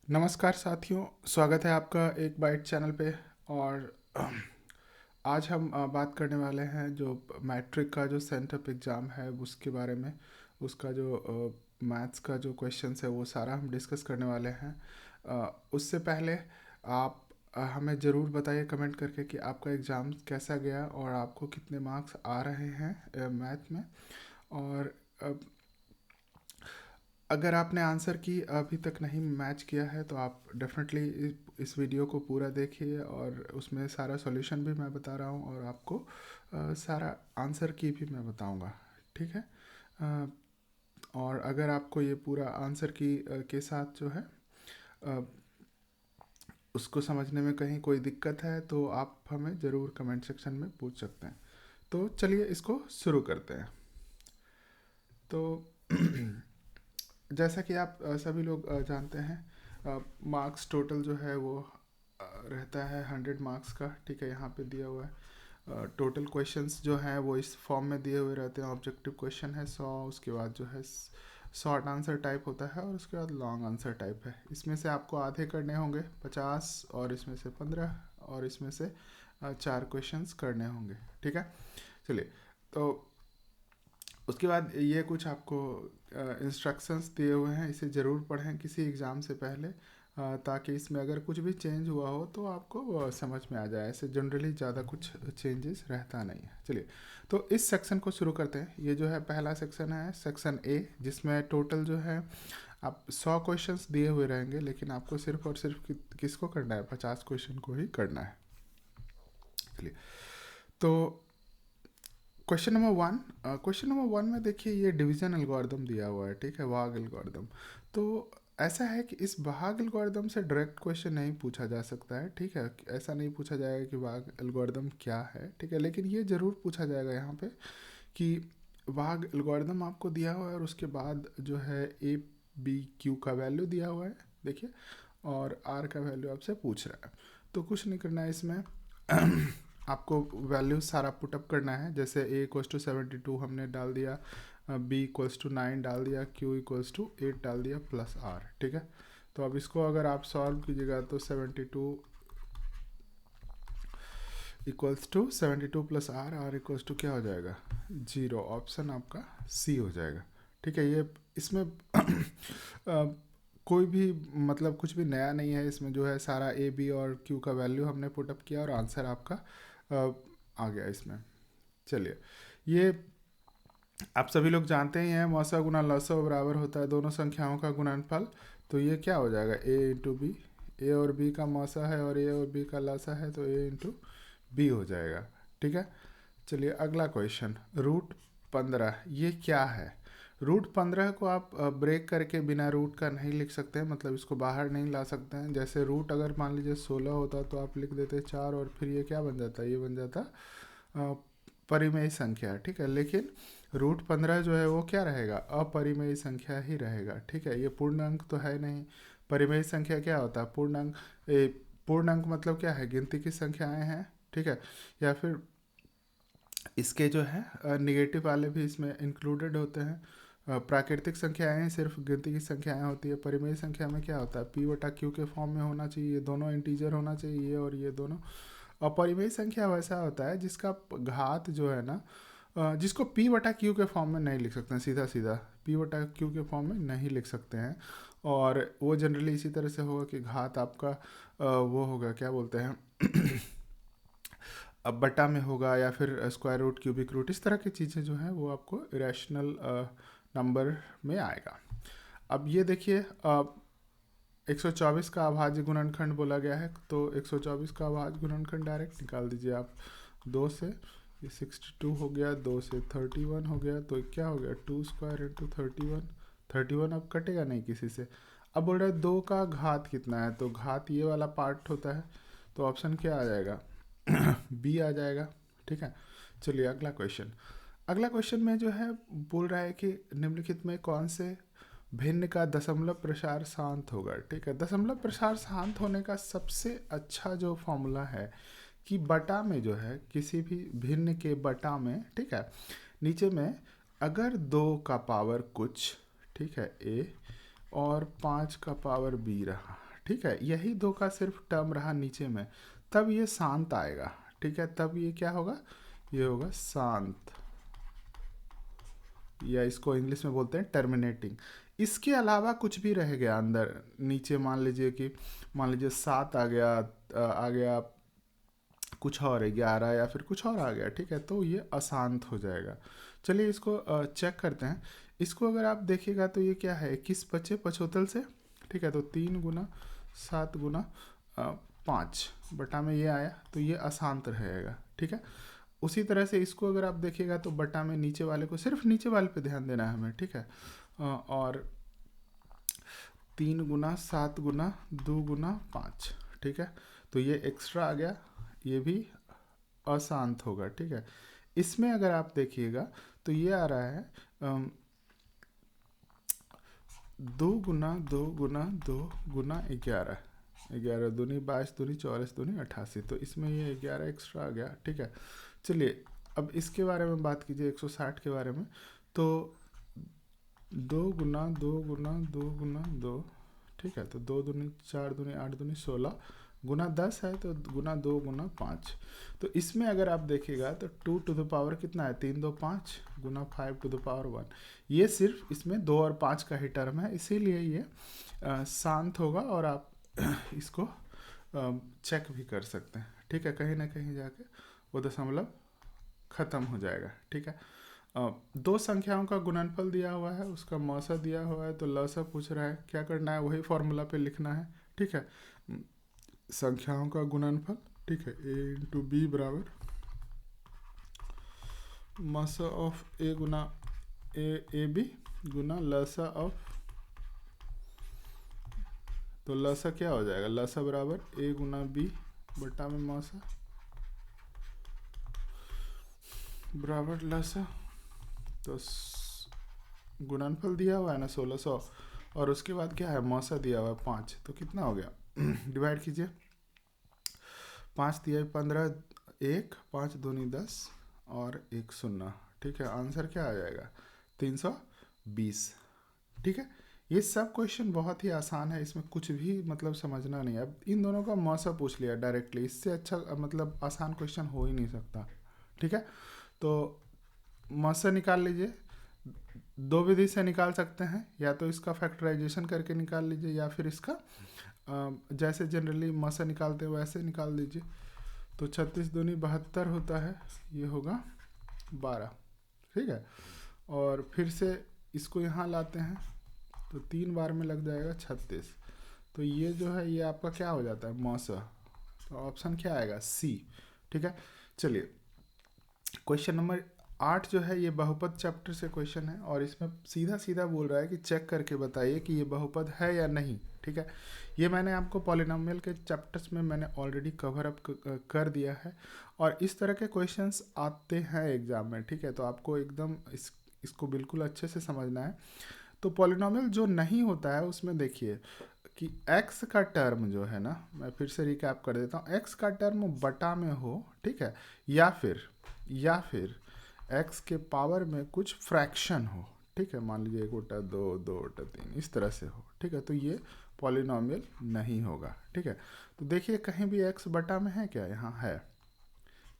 नमस्कार साथियों, स्वागत है आपका एक बाइट चैनल पे। और आज हम बात करने वाले हैं जो मैट्रिक का जो सेंटअप एग्ज़ाम है उसके बारे में। उसका जो मैथ्स का जो क्वेश्चंस है वो सारा हम डिस्कस करने वाले हैं। उससे पहले आप हमें ज़रूर बताइए कमेंट करके कि आपका एग्ज़ाम कैसा गया और आपको कितने मार्क्स आ रहे हैं मैथ में। और अ, अगर आपने आंसर की अभी तक नहीं मैच किया है तो आप डेफिनेटली इस वीडियो को पूरा देखिए, और उसमें सारा सॉल्यूशन भी मैं बता रहा हूँ और आपको सारा आंसर की भी मैं बताऊँगा। ठीक है। अ, और अगर आपको ये पूरा आंसर की के साथ जो है अ, उसको समझने में कहीं कोई दिक्कत है तो आप हमें ज़रूर कमेंट सेक्शन में पूछ सकते हैं। तो चलिए इसको शुरू करते हैं। तो जैसा कि आप सभी लोग जानते हैं, मार्क्स टोटल जो है वो रहता है 100 मार्क्स का। ठीक है, यहाँ पे दिया हुआ है। टोटल क्वेश्चंस जो हैं वो इस फॉर्म में दिए हुए रहते हैं। ऑब्जेक्टिव क्वेश्चन है 100, उसके बाद जो है शॉर्ट आंसर टाइप होता है, और उसके बाद लॉन्ग आंसर टाइप है। इसमें से आपको आधे करने होंगे 50, और इसमें से 15, और इसमें से 4 क्वेश्चंस करने होंगे। ठीक है, चलिए। तो उसके बाद ये कुछ आपको इंस्ट्रक्शंस दिए हुए हैं, इसे ज़रूर पढ़ें किसी एग्ज़ाम से पहले, ताकि इसमें अगर कुछ भी चेंज हुआ हो तो आपको समझ में आ जाए। ऐसे जनरली ज़्यादा कुछ चेंजेस रहता नहीं है। चलिए, तो इस सेक्शन को शुरू करते हैं। ये जो है पहला सेक्शन है, सेक्शन ए, जिसमें टोटल जो है आप 100 क्वेश्चंस दिए हुए रहेंगे, लेकिन आपको सिर्फ और सिर्फ किसको करना है, 50 क्वेश्चन को ही करना है। चलिए, तो क्वेश्चन नंबर 1 में देखिए ये डिवीजन एल्गोरिदम दिया हुआ है। ठीक है, भाग एल्गोरिदम। तो ऐसा है कि इस भाग एल्गोरिदम से डायरेक्ट क्वेश्चन नहीं पूछा जा सकता है। ठीक है, ऐसा नहीं पूछा जाएगा कि भाग एल्गोरिदम क्या है। ठीक है, लेकिन ये ज़रूर पूछा जाएगा यहाँ पे कि भाग एल्गोरिदम आपको दिया हुआ है और उसके बाद जो है ए बी क्यू का वैल्यू दिया हुआ है, देखिए, और आर का वैल्यू आपसे पूछ रहा है। तो कुछ नहीं करना है इसमें। आपको वैल्यू सारा पुटअप करना है। जैसे ए इक्वल्स टू 72 हमने डाल दिया, बी इक्वल्स टू 9 डाल दिया, क्यू इक्वल्स टू 8 डाल दिया, प्लस आर। ठीक है, तो अब इसको अगर आप सॉल्व कीजिएगा तो 72 equals to 72 plus r, r equals to क्या हो जाएगा, 0। ऑप्शन आपका सी हो जाएगा। ठीक है, ये इसमें कोई भी मतलब कुछ भी नया नहीं है। इसमें जो है सारा ए बी और क्यू का वैल्यू हमने पुटअप किया और आंसर आपका आ गया इसमें। चलिए, ये आप सभी लोग जानते ही हैं, मौसा गुना लसा बराबर होता है दोनों संख्याओं का गुणनफल। तो ये क्या हो जाएगा, ए इंटू बी। ए और बी का मौसा है और ए और बी का लसा है, तो ए इंटू बी हो जाएगा। ठीक है, चलिए अगला क्वेश्चन, रूट 15 ये क्या है। रूट 15 को आप ब्रेक करके बिना रूट का नहीं लिख सकते हैं, मतलब इसको बाहर नहीं ला सकते हैं। जैसे रूट अगर मान लीजिए 16 होता तो आप लिख देते 4, और फिर ये क्या बन जाता, ये बन जाता परिमेय संख्या। ठीक है, लेकिन रूट 15 जो है वो क्या रहेगा, अपरिमेय संख्या ही रहेगा। ठीक है, ये पूर्ण अंक तो है नहीं। परिमेय संख्या क्या होता है, पूर्ण अंक। पूर्ण अंक मतलब क्या है, गिनती की संख्याएं हैं। ठीक है, या फिर इसके जो है निगेटिव वाले भी इसमें इंक्लूडेड होते हैं। प्राकृतिक संख्याएं सिर्फ गिनती की संख्याएं होती है। परिमेय संख्या में क्या होता है, पी बटा क्यू के फॉर्म में होना चाहिए, ये दोनों इंटीजर होना चाहिए, ये और ये दोनों। अपरिमेय संख्या वैसा होता है जिसका घात जो है ना, जिसको पी बटा क्यू के फॉर्म में नहीं लिख सकते हैं, सीधा सीधा पी बटा क्यू के फॉर्म में नहीं लिख सकते हैं। और वो जनरली इसी तरह से होगा कि घात आपका वो होगा, क्या बोलते हैं, अब बटा में होगा, या फिर स्क्वायर रूट, क्यूबिक रूट, इस तरह की चीज़ें जो हैं वो आपको इरेशनल नंबर में आएगा। अब ये देखिए, 124 का अभाज्य गुणनखंड बोला गया है, तो 124 का अभाज्य गुणनखंड डायरेक्ट निकाल दीजिए आप। 2 से ये 62 हो गया, 2 से 31 हो गया, तो क्या हो गया, 2 स्क्वायर इंटू 31। 31 अब कटेगा नहीं किसी से। अब बोल रहा है 2 का घात कितना है, तो घात ये वाला पार्ट होता है, तो ऑप्शन क्या आ जाएगा, बी आ जाएगा। ठीक है, चलिए अगला क्वेश्चन। अगला क्वेश्चन में जो है बोल रहा है कि निम्नलिखित में कौन से भिन्न का दशमलव प्रसार शांत होगा। ठीक है, दशमलव प्रसार शांत होने का सबसे अच्छा जो फॉर्मूला है कि बटा में जो है, किसी भी भिन्न के बटा में, ठीक है, नीचे में अगर 2 का पावर कुछ, ठीक है, ए, और 5 का पावर बी रहा, ठीक है, यही दो का सिर्फ टर्म रहा नीचे में, तब ये शांत आएगा। ठीक है, तब ये क्या होगा, ये होगा शांत, या इसको इंग्लिश में बोलते हैं टर्मिनेटिंग। इसके अलावा कुछ भी रह गया अंदर नीचे, मान लीजिए 7 आ गया कुछ और 11 या फिर कुछ और आ गया, ठीक है, तो ये अशांत हो जाएगा। चलिए इसको चेक करते हैं। इसको अगर आप देखिएगा तो ये क्या है, 21 बचे 75 से, ठीक है, तो 3 गुना 7 गुना 5 बटा में ये आया, तो ये अशांत रहेगा। ठीक है, उसी तरह से इसको अगर आप देखिएगा तो बटा में नीचे वाले को, सिर्फ नीचे वाले पे ध्यान देना है हमें। ठीक है, और 3 गुना 7 गुना 2 गुना 5, ठीक है, तो ये एक्स्ट्रा आ गया, ये भी अशांत होगा। ठीक है, इसमें अगर आप देखिएगा तो ये आ रहा है 2 गुना 2 गुना 2 गुना 11, 11 दूनी 22 दूनी 44 दूनी 88, तो इसमें ये 11 एक्स्ट्रा आ गया। ठीक है, चलिए अब इसके बारे में बात कीजिए 160 के बारे में, तो 2 गुना 2 गुना 2 गुना 2, ठीक है, तो 2 दूनी 4 दूनी 8 दूनी 16 गुना 10 है, तो गुना 2 गुना 5, तो इसमें अगर आप देखिएगा तो 2 टू द पावर कितना है, 3 2 5 गुना 5 टू द पावर 1, ये सिर्फ इसमें 2 और 5 का ही टर्म है, इसीलिए ये शांत होगा, और आप इसको चेक भी कर सकते हैं। ठीक है, कहीं ना कहीं जाके वो दशमलव ख़त्म हो जाएगा। ठीक है, दो संख्याओं का गुणनफल दिया हुआ है, उसका मौसा दिया हुआ है, तो लसा पूछ रहा है, क्या करना है, वही फॉर्मूला पे लिखना है। ठीक है, संख्याओं का गुणनफल, ठीक है, a इंटू बी बराबर मौसा ऑफ a गुना ए बी गुना लसा ऑफ, तो लसा क्या हो जाएगा, लसा बराबर a गुना बी बटा में मौसा बराबर लसा, तो गुणनफल दिया हुआ है ना 1600, और उसके बाद क्या है, मौसा दिया हुआ है 5, तो कितना हो गया, डिवाइड कीजिए, 5 दिया 15, 1 5 दूनी 10 और 1 0। ठीक है, आंसर क्या आ जाएगा, 320। ठीक है, ये सब क्वेश्चन बहुत ही आसान है, इसमें कुछ भी मतलब समझना नहीं है। अब इन दोनों का मौसा पूछ लिया डायरेक्टली, इससे अच्छा मतलब आसान क्वेश्चन हो ही नहीं सकता। ठीक है, तो मौसा निकाल लीजिए, दो विधि से निकाल सकते हैं, या तो इसका फैक्टराइजेशन करके निकाल लीजिए, या फिर इसका जैसे जनरली मौसा निकालते हैं वैसे निकाल दीजिए। तो 36 दूनी 72 होता है, ये होगा 12। ठीक है, और फिर से इसको यहाँ लाते हैं तो 3 बार में लग जाएगा 36, तो ये जो है ये आपका क्या हो जाता है, मौसा, तो ऑप्शन क्या आएगा, सी। ठीक है, चलिए क्वेश्चन नंबर 8 जो है ये बहुपद चैप्टर से क्वेश्चन है, और इसमें सीधा सीधा बोल रहा है कि चेक करके बताइए कि ये बहुपद है या नहीं। ठीक है, ये मैंने आपको पॉलिनोमियल के चैप्टर्स में मैंने ऑलरेडी कवर अप कर दिया है, और इस तरह के क्वेश्चंस आते हैं एग्जाम में। ठीक है, तो आपको एकदम इसको बिल्कुल अच्छे से समझना है। तो पॉलिनोमियल जो नहीं होता है उसमें देखिए कि x का टर्म जो है ना, मैं फिर से रिकैप कर देता हूँ, x का टर्म बटा में हो, ठीक है, या फिर x के पावर में कुछ फ्रैक्शन हो। ठीक है, मान लीजिए 1 बटा 2 2 बटा 3 इस तरह से हो। ठीक है, तो ये पॉलिनोमियल नहीं होगा। ठीक है, तो देखिए कहीं भी x बटा में है क्या, यहाँ है,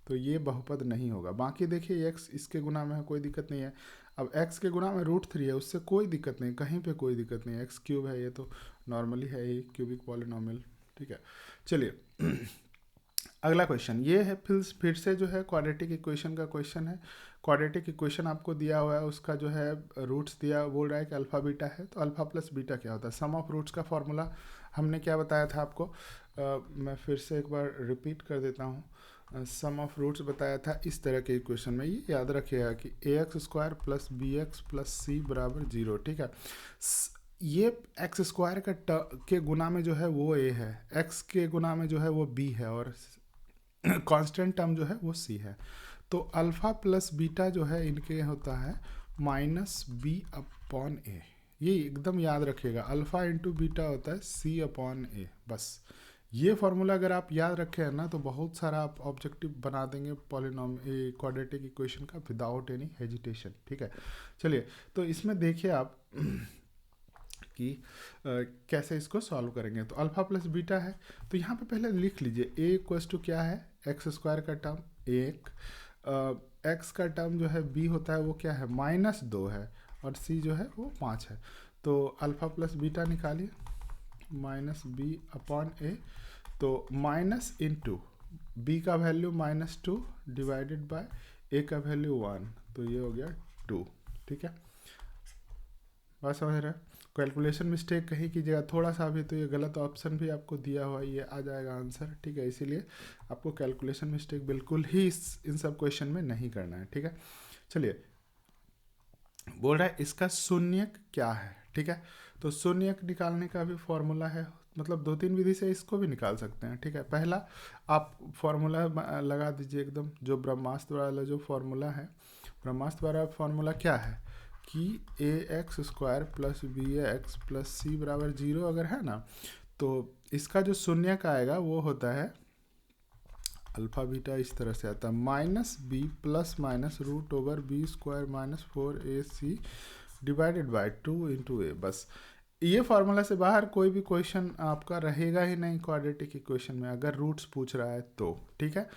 तो ये बहुपद नहीं होगा। बाकी देखिए x इसके गुना में है, कोई दिक्कत नहीं है। अब x के गुना में √3 है, उससे कोई दिक्कत नहीं, कहीं पे कोई दिक्कत नहीं है, x क्यूब है, ये तो नॉर्मली है ही क्यूबिक पॉलिनोमियल। ठीक है, चलिए अगला क्वेश्चन ये है, फिर से जो है क्वाड्रेटिक इक्वेशन का क्वेश्चन है। क्वाड्रेटिक इक्वेशन आपको दिया हुआ है, उसका जो है रूट्स दिया, बोल रहा है कि अल्फ़ा बीटा है, तो अल्फ़ा प्लस बीटा क्या होता है, सम ऑफ रूट्स का फॉर्मूला हमने क्या बताया था आपको, मैं फिर से एक बार रिपीट कर देता हूँ। सम ऑफ रूट्स बताया था इस तरह के इक्वेशन में, ये याद रखिएगा कि ax² plus bx plus c बराबर 0। ठीक है, ये x² के गुना में जो है वो a है, x के गुना में जो है वो b है, और कांस्टेंट टर्म जो है वो c है। तो अल्फ़ा प्लस बीटा जो है इनके होता है -b/a, ये एकदम याद रखिएगा, अल्फ़ा इंटू बीटा होता है c/a। बस ये फार्मूला अगर आप याद रखे हैं ना, तो बहुत सारा आप ऑब्जेक्टिव बना देंगे क्वाड्रेटिक इक्वेशन का विदाउट एनी हेजिटेशन। ठीक है, चलिए तो इसमें देखिए आप कि कैसे इसको सॉल्व करेंगे। तो अल्फ़ा प्लस बीटा है, तो यहाँ पे पहले लिख लीजिए ए इक्वल्स टू क्या है, एक्स स्क्वायर का टर्म एक, एक्स का टर्म जो है बी होता है वो क्या है -2 है, और सी जो है वो 5 है। तो अल्फ़ा प्लस बीटा निकालिए, -b अपॉन ए, तो माइनस इंटू बी का वैल्यू -2 डिवाइडेड बाय ए का वैल्यू 1, तो ये हो गया 2। ठीक है, बात समझ रहे हैं। कैलकुलेशन मिस्टेक कहीं कीजिएगा थोड़ा सा भी तो ये गलत ऑप्शन भी आपको दिया हुआ है, ये आ जाएगा आंसर। ठीक है, इसीलिए आपको कैलकुलेशन मिस्टेक बिल्कुल ही इन सब क्वेश्चन में नहीं करना है। ठीक है, चलिए बोल रहा है इसका शून्यक क्या है। ठीक है, तो शून्यक निकालने का भी फॉर्मूला है, मतलब 2-3 विधि से इसको भी निकाल सकते हैं। ठीक है, पहला आप फॉर्मूला लगा दीजिए एकदम, जो ब्रह्मास्त्र वाला जो फॉर्मूला है, ब्रह्मास्त्र वाला फॉर्मूला क्या है कि A X square plus B x plus C बराबर 0 अगर है ना, तो इसका जो शून्यक आएगा वो होता है अल्फ़ा बीटा, इस तरह से आता है -b plus minus root over B square -4ac divided by 2 into A. बस ये फार्मूला से बाहर कोई भी क्वेश्चन आपका रहेगा ही नहीं क्वाड्रेटिक इक्वेशन में, अगर रूट्स पूछ रहा है तो। ठीक है,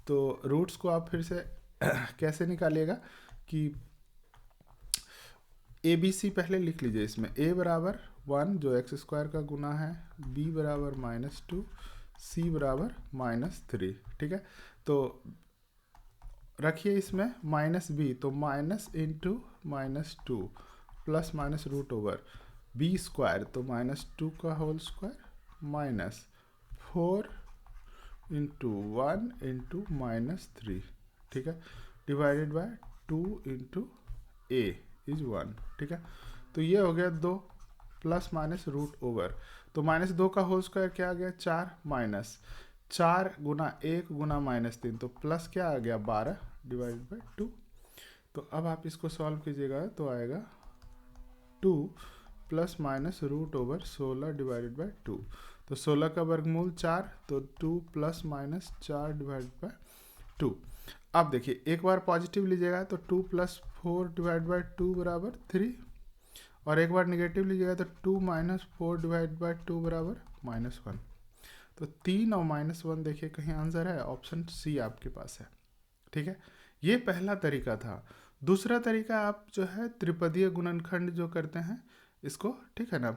तो रूट्स को आप फिर से कैसे निकालिएगा कि ए बी सी पहले लिख लीजिए। इसमें a बराबर 1 जो एक्स स्क्वायर का गुना है, b बराबर -2, c बराबर -3। ठीक है, तो रखिए इसमें -b, तो minus into -2 plus minus root over B square, तो -2 का होल स्क्वायर -4 इंटू 1 इंटू -3। ठीक है, divided by 2 into A is 1। ठीक है, तो ये हो गया 2 प्लस माइनस रूट ओवर, तो -2 का होल स्क्वायर क्या आ गया 4, माइनस 4 गुना 1 गुना -3, तो प्लस क्या आ गया 12 डिवाइडेड बाय 2। तो अब आप इसको सॉल्व कीजिएगा तो आएगा 2 plus minus root over 16 divided by 2, तो 16 का वर्गमूल 4, तो 2 प्लस माइनस 4 डिवाइडेड बाय 2। अब देखिए एक बार पॉजिटिव लीजिएगा तो 2 प्लस 4 डिवाइड बाय 2 बराबर 3, और एक बार निगेटिव लीजिएगा तो 2 माइनस 4 डिवाइड बाय 2 बराबर -1। तो 3 और -1 देखिए कहीं आंसर है, ऑप्शन सी आपके पास है। ठीक है, ये पहला तरीका था। दूसरा तरीका आप जो है त्रिपदीय गुणनखंड जो करते हैं इसको, ठीक है ना,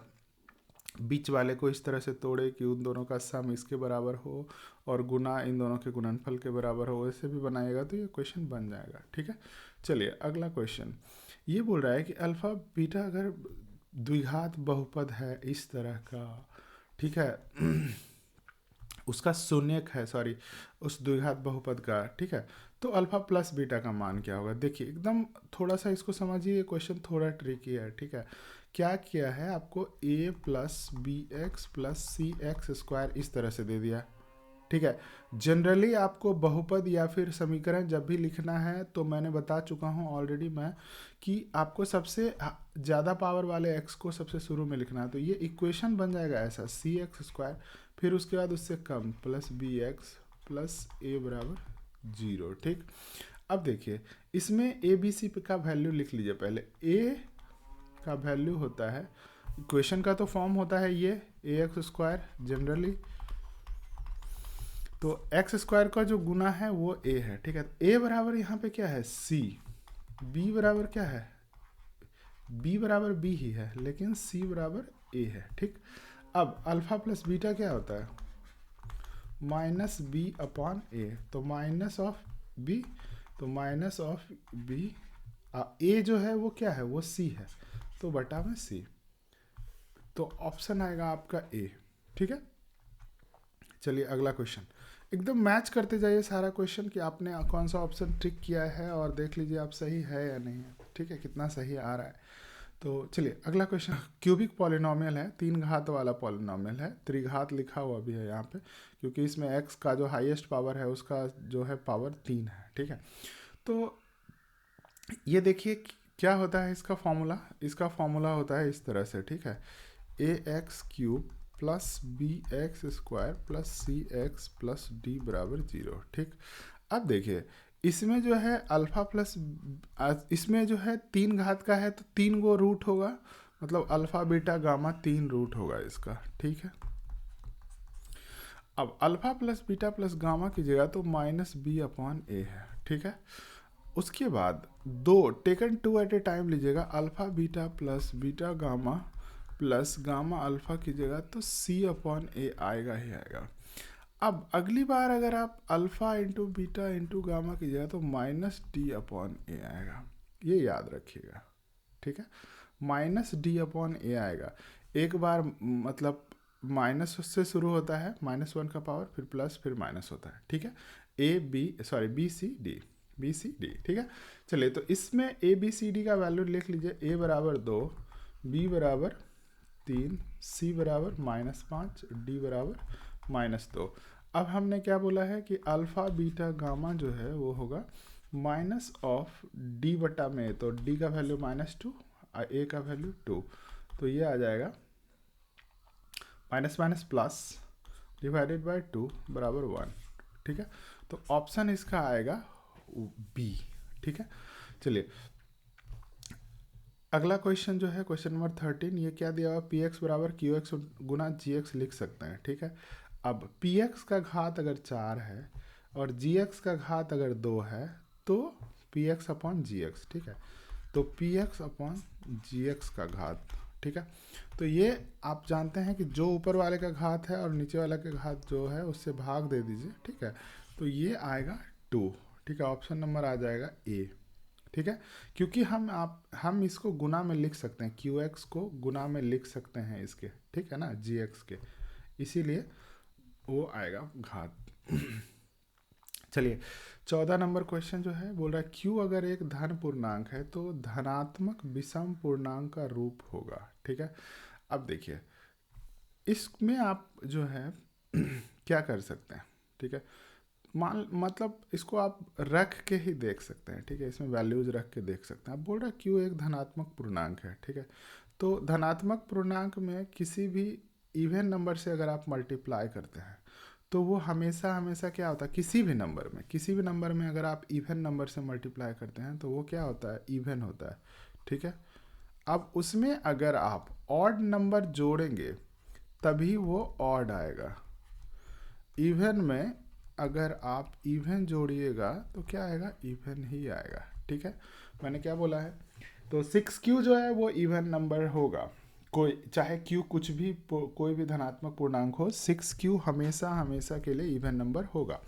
बीच वाले को इस तरह से तोड़े कि उन दोनों का सम इसके बराबर हो और गुना इन दोनों के गुणनफल के बराबर हो, ऐसे भी बनाएगा तो ये क्वेश्चन बन जाएगा। ठीक है, चलिए अगला क्वेश्चन ये बोल रहा है कि अल्फ़ा बीटा अगर द्विघात बहुपद है इस तरह का, ठीक है, उसका शून्यक है, सॉरी उस द्विघात बहुपद का, ठीक है, तो अल्फ़ा प्लस बीटा का मान क्या होगा। देखिए एकदम थोड़ा सा इसको समझिए, ये क्वेश्चन थोड़ा ट्रिकी है। ठीक है, क्या किया है आपको a plus B x plus C x square इस तरह से दे दिया। ठीक है, जनरली आपको बहुपद या फिर समीकरण जब भी लिखना है तो मैंने बता चुका हूँ ऑलरेडी मैं कि आपको सबसे ज़्यादा पावर वाले x को सबसे शुरू में लिखना है, तो ये इक्वेशन बन जाएगा ऐसा सी एक्स स्क्वायर, फिर उसके बाद उससे कम प्लस बी एक्स प्लस ए बराबर 0। ठीक, अब देखिए इसमें ए बी सी का वैल्यू लिख लीजिए। पहले a का वैल्यू होता है, इक्वेशन का तो फॉर्म होता है ये ए एक्स स्क्वायर जनरली, तो एक्स स्क्वायर का जो गुना है वो a है। ठीक है, a बराबर यहाँ पे क्या है c, b बराबर क्या है, b बराबर b ही है लेकिन c बराबर a है। ठीक, अब अल्फ़ा प्लस बीटा क्या होता है -b अपॉन a, तो माइनस ऑफ b, तो माइनस ऑफ b, a जो है वो क्या है वो c है, तो बटा में c, तो ऑप्शन आएगा आपका a। ठीक है, चलिए अगला क्वेश्चन एकदम मैच करते जाइए सारा क्वेश्चन कि आपने कौन सा ऑप्शन टिक किया है और देख लीजिए आप सही है या नहीं है। ठीक है, कितना सही आ रहा है। तो चलिए अगला क्वेश्चन, क्यूबिक पॉलिनोमियल है, 3 घात वाला पॉलिनोमियल है, त्रिघात लिखा हुआ भी है यहाँ पे क्योंकि इसमें x का जो हाईएस्ट पावर है उसका जो है पावर 3 है। ठीक है, तो ये देखिए क्या होता है इसका फॉर्मूला होता है इस तरह से। ठीक है, ax³ plus B X square plus सी एक्स प्लस डी बराबर 0। ठीक, अब देखिए इसमें जो है अल्फ़ा प्लस, इसमें जो है 3 घात का है तो 3 गो रूट होगा, मतलब अल्फ़ा बीटा गामा 3 रूट होगा इसका, ठीक है। अब alpha plus beta plus gamma की जगह तो -b/a है, ठीक है। उसके बाद दो taken two at a time लीजिएगा, alpha beta plus beta gamma plus gamma alpha की जगह तो c/a आएगा ही आएगा। अब अगली बार अगर आप alpha into beta into gamma की जगह तो -d/a आएगा, ये याद रखिएगा, ठीक है। -d/a आएगा। एक बार मतलब माइनस से शुरू होता है, -1 का पावर, फिर प्लस, फिर माइनस होता है, ठीक है। बी सी डी, ठीक है। चलिए तो इसमें ए बी सी डी का वैल्यू लिख लीजिए। ए बराबर 2, बी बराबर 3, सी बराबर -5, डी बराबर -2। अब हमने क्या बोला है कि अल्फ़ा बीटा गामा जो है वो होगा माइनस ऑफ डी बटा में, तो डी का वैल्यू -2, ए का वैल्यू 2, तो ये आ जाएगा minus minus plus divided by 2 बराबर 1, ठीक है। तो ऑप्शन इसका आएगा बी, ठीक है। चलिए अगला क्वेश्चन जो है क्वेश्चन नंबर 13, ये क्या दिया हुआ, पी एक्स बराबर क्यू एक्स गुना जी एक्स लिख सकते हैं, ठीक है। अब पी एक्स का घात अगर 4 है और जी एक्स का घात अगर 2 है तो पी एक्स अपॉन जी एक्स, ठीक है। तो पी एक्स अपॉन जी एक्स का घात, ठीक है। तो ये आप जानते हैं कि जो ऊपर वाले का घात है और नीचे वाला का घात जो है उससे भाग दे दीजिए, ठीक है। तो ये आएगा 2, ठीक है। ऑप्शन नंबर आ जाएगा ए, ठीक है। क्योंकि हम इसको गुना में लिख सकते हैं, क्यू एक्स को गुना में लिख सकते हैं इसके, ठीक है ना, जी एक्स के, इसीलिए वो आएगा घात। चलिए 14 नंबर क्वेश्चन जो है बोल रहा है क्यू अगर एक धन पूर्णांक है तो धनात्मक विषम पूर्णांक का रूप होगा, ठीक है। अब देखिए इसमें आप जो है क्या कर सकते हैं, ठीक है। मतलब इसको आप रख के ही देख सकते हैं, ठीक है। इसमें वैल्यूज रख के देख सकते हैं। आप बोल रहे हैं क्यू एक धनात्मक पूर्णांक है, ठीक है। तो धनात्मक पूर्णांक में किसी भी इवन नंबर से अगर आप मल्टीप्लाई करते हैं तो वो हमेशा हमेशा क्या होता है, किसी भी नंबर में अगर आप इवन नंबर से मल्टीप्लाई करते हैं तो वो क्या होता है, इवन होता है, ठीक है। अब उसमें अगर आप ऑड नंबर जोड़ेंगे तभी वो ऑड आएगा। इवन में अगर आप इवन जोड़िएगा तो क्या आएगा, इवन ही आएगा, ठीक है। मैंने क्या बोला है, तो 6q जो है वो इवन नंबर होगा, कोई चाहे q कुछ भी कोई भी धनात्मक पूर्णांक हो, 6q हमेशा हमेशा के लिए इवन नंबर होगा।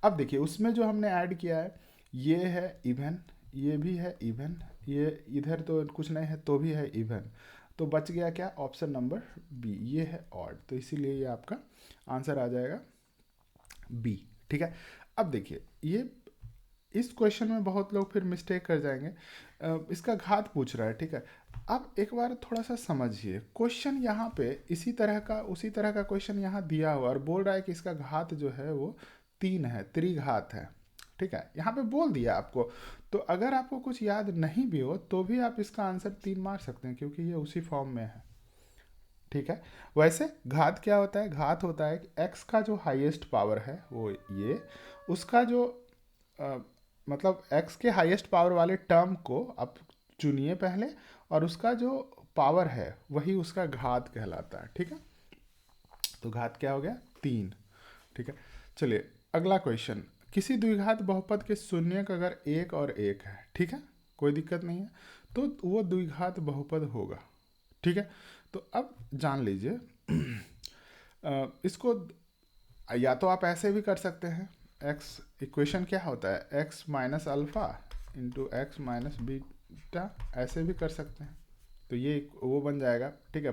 अब देखिए उसमें जो हमने ऐड किया है ये है इवन, ये भी है इवन, ये इधर तो कुछ नहीं है तो भी है इवन, तो बच गया क्या, ऑप्शन नंबर बी, ये है ऑड, तो इसीलिए ये आपका आंसर आ जाएगा बी, ठीक है। अब देखिए ये इस क्वेश्चन में बहुत लोग फिर मिस्टेक कर जाएंगे, इसका घात पूछ रहा है, ठीक है। अब एक बार थोड़ा सा समझिए क्वेश्चन यहाँ पे उसी तरह का क्वेश्चन यहाँ दिया हुआ और बोल रहा है कि इसका घात जो है वो 3 है, त्रिघात है, ठीक है। यहाँ पे बोल दिया आपको, तो अगर आपको कुछ याद नहीं भी हो तो भी आप इसका आंसर 3 मार सकते हैं क्योंकि ये उसी फॉर्म में है, ठीक है। वैसे घात क्या होता है, घात होता है कि x का जो हाईएस्ट पावर है वो ये, उसका जो मतलब x के हाईएस्ट पावर वाले टर्म को आप चुनिए पहले और उसका जो पावर है वही उसका घात कहलाता है, ठीक है। तो घात क्या हो गया, 3, ठीक है। चलिए अगला क्वेश्चन, किसी द्विघात बहुपद के शून्यक अगर 1 और 1 है, ठीक है, कोई दिक्कत नहीं है, तो वो द्विघात बहुपद होगा, ठीक है। तो अब जान लीजिए इसको या तो आप ऐसे भी कर सकते हैं, एक्स इक्वेशन क्या होता है, x minus alpha into X minus beta, ऐसे भी कर सकते हैं, तो ये वो बन जाएगा, ठीक है,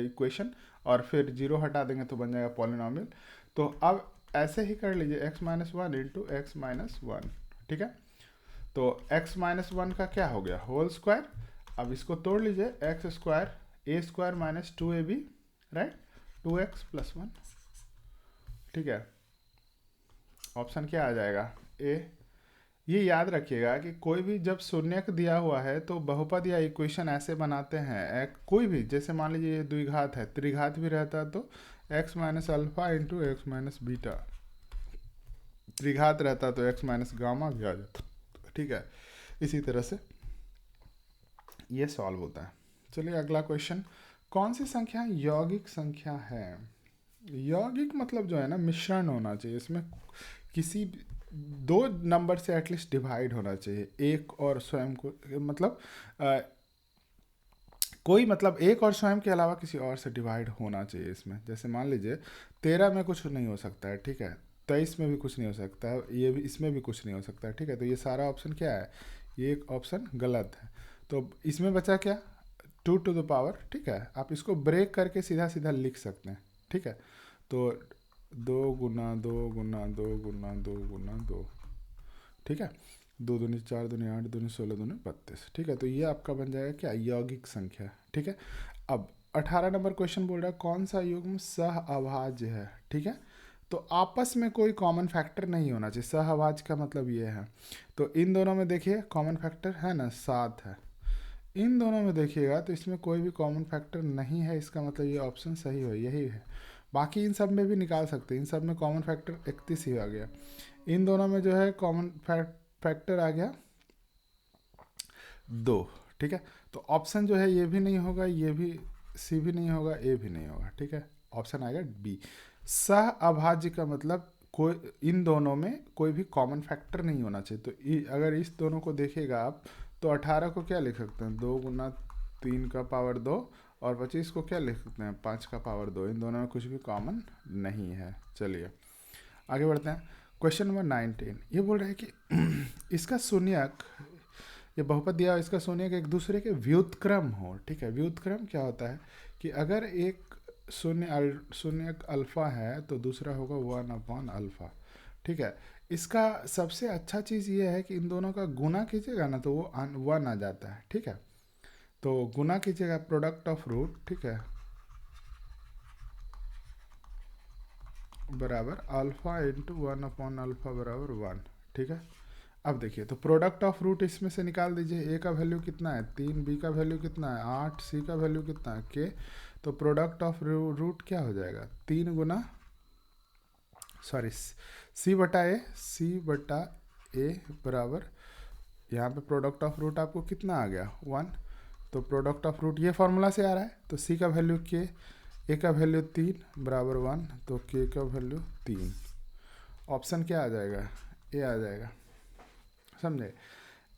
इक्वेशन, और फिर जीरो हटा देंगे तो बन जाएगा पॉलिनॉमियल। तो अब ऐसे ही कर लीजिए x minus one into X minus one, ठीक है। तो एक्स माइनस वन का क्या हो गया, होल स्क्वायर। अब इसको तोड़ लीजिए, X square A square minus 2ab, right, 2x plus 1, ठीक है। ऑप्शन क्या आ जाएगा, ए। ये याद रखिएगा कि कोई भी जब शून्यक दिया हुआ है तो बहुपद या इक्वेशन ऐसे बनाते हैं, कोई भी, जैसे मान लीजिए ये द्विघात है, त्रिघात भी रहता है तो X minus alpha into X minus beta, त्रिघात रहता तो एक्स माइनस गामा भी आ जाता, ठीक है। इसी तरह से ये सॉल्व होता है, चलिए अगला क्वेश्चन, कौन सी संख्या यौगिक संख्या है? यौगिक मतलब जो है ना, मिश्रण होना चाहिए इसमें, किसी दो नंबर से एटलीस्ट डिवाइड होना चाहिए, एक और स्वयं को, मतलब कोई मतलब एक और स्वयं के अलावा किसी और से डिवाइड होना चाहिए इसमें। जैसे मान लीजिए 13 में कुछ नहीं हो सकता है, ठीक है, 23 में भी कुछ नहीं हो सकता है, ये भी, इसमें भी कुछ नहीं हो सकता है, ठीक है, तो ये सारा ऑप्शन क्या है, ये एक ऑप्शन गलत है। तो इसमें बचा क्या, 2 टू द पावर, ठीक है, आप इसको ब्रेक करके सीधा सीधा लिख सकते हैं, ठीक है, तो 2 गुना 2 गुना 2 गुना 2 गुना 2, ठीक है, 2 दूनी 4 दूनी 8 दूनी 16 दूनी 32, ठीक है, तो ये आपका बन जाएगा क्या, यौगिक संख्या, ठीक है। अब 18 नंबर क्वेश्चन बोल रहा है कौन सा युग्म सहअभाज्य है, ठीक है, तो आपस में कोई कॉमन फैक्टर नहीं होना चाहिए, सहअभाज्य का मतलब ये है। तो इन दोनों में देखिए कॉमन फैक्टर है ना, 7 है, इन दोनों में देखिएगा तो इसमें कोई भी कॉमन फैक्टर नहीं है, इसका मतलब ये ऑप्शन सही हो, यही है। बाकी इन सब में भी निकाल सकते हैं, इन सब में कॉमन फैक्टर 31 ही आ गया, इन दोनों में जो है कॉमन फैक्टर आ गया 2, ठीक है, तो ऑप्शन जो है ये भी नहीं होगा, ये भी, सी भी नहीं होगा, ए भी नहीं होगा, ठीक है, ऑप्शन आएगा बी। सह अभाज्य का मतलब कोई, इन दोनों में कोई भी कॉमन फैक्टर नहीं होना चाहिए। तो अगर इस दोनों को देखेगा आप, तो 18 को क्या लिख सकते हैं, 2 गुना 3 का पावर 2, और 25 को क्या लिख सकते हैं, 5 का पावर 2, इन दोनों में कुछ भी कॉमन नहीं है। चलिए आगे बढ़ते हैं, क्वेश्चन नंबर 19, ये बोल रहा है कि इसका शून्यक, ये बहुपद दिया हुआ, इसका शून्यक एक दूसरे के व्युत्क्रम हो, ठीक है, व्युत्क्रम क्या होता है कि अगर एक शून्यक अल्फा है तो दूसरा होगा 1/अल्फा, ठीक है। इसका सबसे अच्छा चीज़ ये है कि इन दोनों का गुना कीजिएगा ना तो वो 1 आ जाता है, ठीक है, तो गुना कीजिएगा, प्रोडक्ट ऑफ रूट, ठीक है, बराबर अल्फा इंटू 1/अल्फा बराबर 1, ठीक है। अब देखिए, तो प्रोडक्ट ऑफ रूट इसमें से निकाल दीजिए, ए का वैल्यू कितना है 3, बी का वैल्यू कितना है 8, सी का वैल्यू कितना है के, तो प्रोडक्ट ऑफ रूट क्या हो जाएगा, 3 गुना, सॉरी, सी बटा ए बराबर, यहाँ पे प्रोडक्ट ऑफ रूट आपको कितना आ गया 1, तो प्रोडक्ट ऑफ रूट ये फॉर्मूला से आ रहा है, तो सी का वैल्यू के, ए का वैल्यू 3 बराबर 1, तो के का वैल्यू 3, ऑप्शन क्या आ जाएगा, ए आ जाएगा, समझे,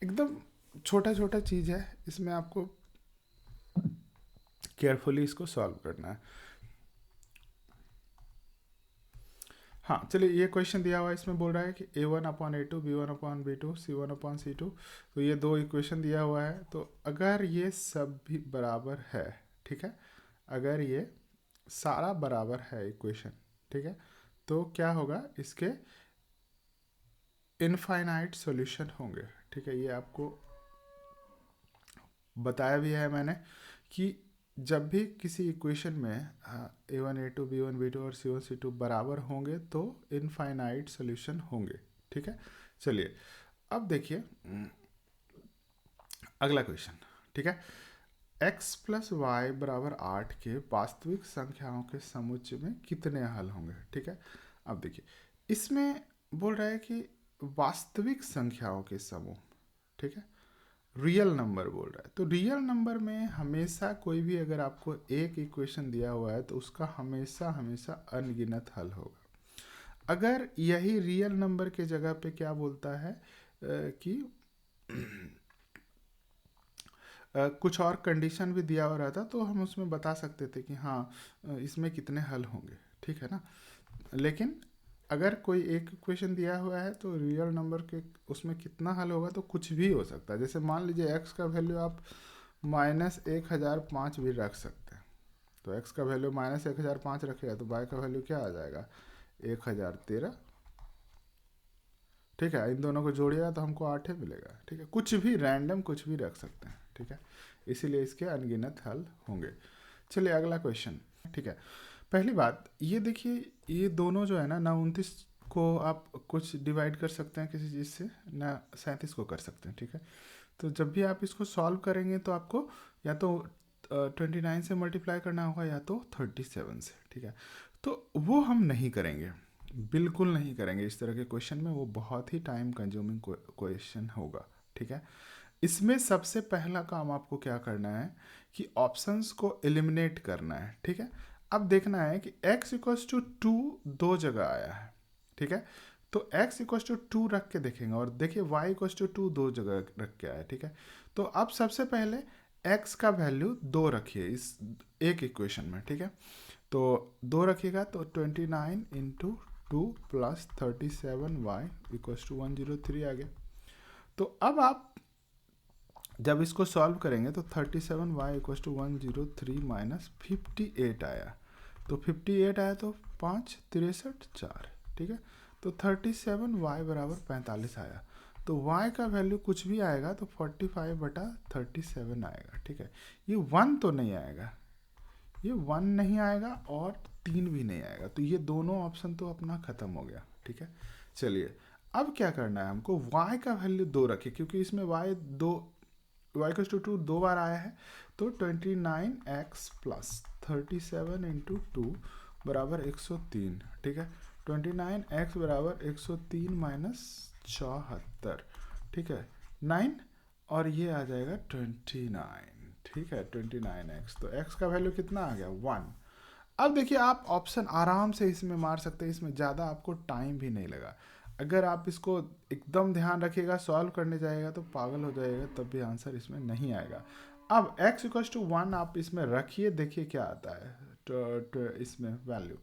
एकदम छोटा छोटा चीज़ है, इसमें आपको केयरफुली इसको सॉल्व करना है। हाँ चलिए, ये क्वेश्चन दिया हुआ है, इसमें बोल रहा है कि A1/A2, B1/B2, C1/C2, तो ये दो इक्वेशन दिया हुआ है, तो अगर ये सब भी बराबर है, ठीक है, अगर ये सारा बराबर है इक्वेशन, ठीक है, तो क्या होगा, इसके इनफाइनाइट सॉल्यूशन होंगे, ठीक है, ये आपको बताया भी है मैंने कि जब भी किसी इक्वेशन में A1A2 B1B2 और C1C2 बराबर होंगे तो इनफाइनाइट सॉल्यूशन होंगे, ठीक है। चलिए अब देखिए अगला क्वेश्चन, ठीक है, x प्लस वाई बराबर 8 के वास्तविक संख्याओं के समुच्चय में कितने हल होंगे, ठीक है। अब देखिए, इसमें बोल रहा है कि वास्तविक संख्याओं के समूह, ठीक है, रियल नंबर बोल रहा है, तो रियल नंबर में हमेशा कोई भी अगर आपको एक इक्वेशन दिया हुआ है तो उसका हमेशा हमेशा अनगिनत हल होगा। अगर यही रियल नंबर के जगह पे क्या बोलता है कि कुछ और कंडीशन भी दिया हुआ रहता तो हम उसमें बता सकते थे कि हाँ इसमें कितने हल होंगे, ठीक है ना, लेकिन अगर कोई एक इक्वेशन दिया हुआ है तो रियल नंबर के उसमें कितना हल होगा, तो कुछ भी हो सकता है। जैसे मान लीजिए x का वैल्यू आप -1005 भी रख सकते हैं, तो x का वैल्यू -1005 रखेगा तो y का वैल्यू क्या आ जाएगा 1013, ठीक है, इन दोनों को जोड़िएगा तो हमको 8 मिलेगा, ठीक है, कुछ भी रैंडम कुछ भी रख सकते हैं, ठीक है, इसीलिए इसके अनगिनत हल होंगे। चलिए अगला क्वेश्चन, ठीक है, पहली बात ये देखिए, ये दोनों जो है ना 29 को आप कुछ डिवाइड कर सकते हैं किसी चीज़ से, ना 37 को कर सकते हैं, ठीक है, तो जब भी आप इसको सॉल्व करेंगे तो आपको या तो 29 से मल्टीप्लाई करना होगा या तो 37 से, ठीक है, तो वो हम नहीं करेंगे, बिल्कुल नहीं करेंगे इस तरह के क्वेश्चन में, वो बहुत ही टाइम कंज्यूमिंग क्वेश्चन होगा, ठीक है। इसमें सबसे पहला काम आपको क्या करना है कि ऑप्शंस को एलिमिनेट करना है, ठीक है। अब देखना है कि x इक्वल्स टू 2 दो जगह आया है, ठीक है। तो x इक्वल्स टू 2 रख के देखेंगे और देखिए y इक्वल्स टू 2 दो जगह रख के आया, ठीक है। तो अब सबसे पहले x का वैल्यू 2 रखिए इस एक इक्वेशन में, ठीक है। तो 2 रखिएगा तो 29 into 2 plus 37y equals to 103 आ गया। तो अब आप जब इसको सॉल्व करेंगे तो 37y इक्वल्स टू 103 माइनस 58 आया। तो 58 आया तो 5 63 4, ठीक है। तो 37y बराबर 45 आया। तो y का वैल्यू कुछ भी आएगा तो 45/37 आएगा, ठीक है। ये 1 तो नहीं आएगा, ये 1 नहीं आएगा और 3 भी नहीं आएगा। तो ये दोनों ऑप्शन तो अपना ख़त्म हो गया, ठीक है। चलिए अब क्या करना है हमको, y का वैल्यू 2 रखिए क्योंकि इसमें y इक्वल्स टू 2 दो बार आया है। तो 29x प्लस 37 इंटू 2 बराबर 103, ठीक है। 29x बराबर 103 माइनस 74, ठीक है 9, और ये आ जाएगा 29, ठीक है 29x। तो x का वैल्यू कितना आ गया 1। अब देखिए आप ऑप्शन आराम से इसमें मार सकते हैं, इसमें ज़्यादा आपको टाइम भी नहीं लगा। अगर आप इसको एकदम ध्यान रखिएगा, सॉल्व करने जाएगा तो पागल हो जाएगा, तब भी आंसर इसमें नहीं आएगा। अब x इक्वल्स टू 1 आप इसमें रखिए, देखिए क्या आता है। तो इसमें वैल्यू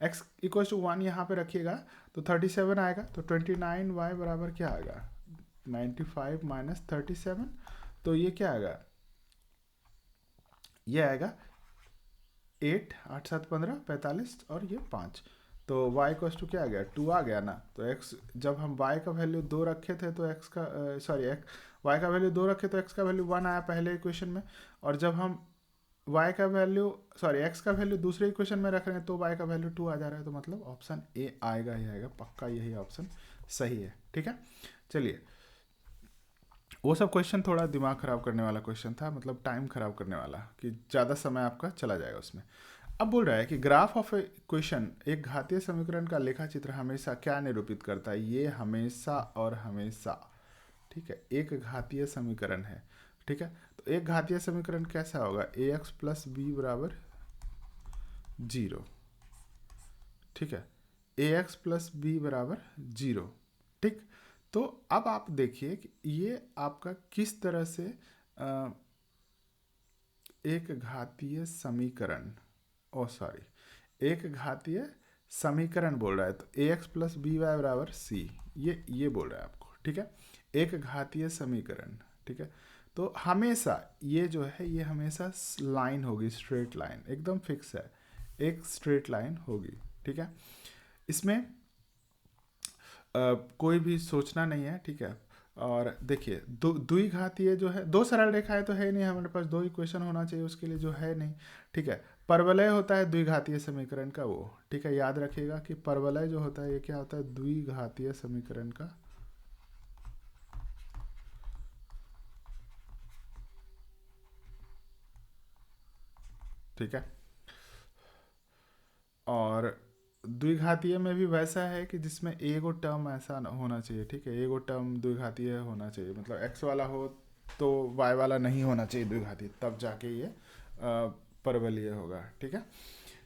x इक्वल्स टू 1 यहाँ पे रखिएगा तो 37 आएगा। तो 29y बराबर क्या आएगा 95 माइनस 37, तो ये क्या आएगा, ये आएगा 8 8 7 15 45 और ये 5। तो y इक्वल्स टू क्या आ गया 2 आ गया ना। तो x जब हम y का वैल्यू 2 रखे थे तो x का y का वैल्यू 2 रखे तो x का वैल्यू 1 आया पहले इक्वेशन में, और जब हम x का वैल्यू दूसरे इक्वेशन में रख रहे हैं तो y का वैल्यू 2 आ जा रहा है। तो मतलब ऑप्शन ए आएगा ही आएगा, पक्का यही ऑप्शन सही है, ठीक है। चलिए वो सब क्वेश्चन थोड़ा दिमाग ख़राब करने वाला क्वेश्चन था, मतलब टाइम ख़राब करने वाला कि ज़्यादा समय आपका चला जाएगा उसमें। अब बोल रहा है कि ग्राफ ऑफ ए इक्वेशन, एक घातीय समीकरण का लेखा चित्र हमेशा क्या निरूपित करता है, ये हमेशा और हमेशा, ठीक है। एक घातीय समीकरण है, ठीक है। तो एक घातीय समीकरण कैसा होगा, ए एक्स प्लस बी बराबर 0, ठीक है। ए एक्स प्लस बी बराबर 0, ठीक। तो अब आप देखिए कि ये आपका किस तरह से एक घातीय समीकरण, एक घातीय समीकरण बोल रहा है। तो ए एक्स प्लस बी वाई बराबर सी, ये बोल रहा है आपको, ठीक है। एक घातीय समीकरण, ठीक है। तो हमेशा ये जो है ये हमेशा लाइन होगी, स्ट्रेट लाइन एकदम फिक्स है, एक स्ट्रेट लाइन होगी, ठीक है। इसमें कोई भी सोचना नहीं है, ठीक है। और देखिए द्विघातीय जो है, दो सरल रेखाएं तो है नहीं हमारे पास, दो इक्वेशन होना चाहिए उसके लिए, जो है नहीं, ठीक है। परवलय होता है द्विघातीय समीकरण का वो, ठीक है। याद रखिएगा कि परवलय जो होता है ये क्या होता है, द्विघातीय समीकरण का, ठीक है। और द्विघातीय में भी वैसा है कि जिसमें एगो टर्म ऐसा होना चाहिए, ठीक है। एगो टर्म द्विघातीय होना चाहिए, मतलब एक्स वाला हो तो वाई वाला नहीं होना चाहिए द्विघातीय, तब जाके ये परवलयीय होगा, ठीक है।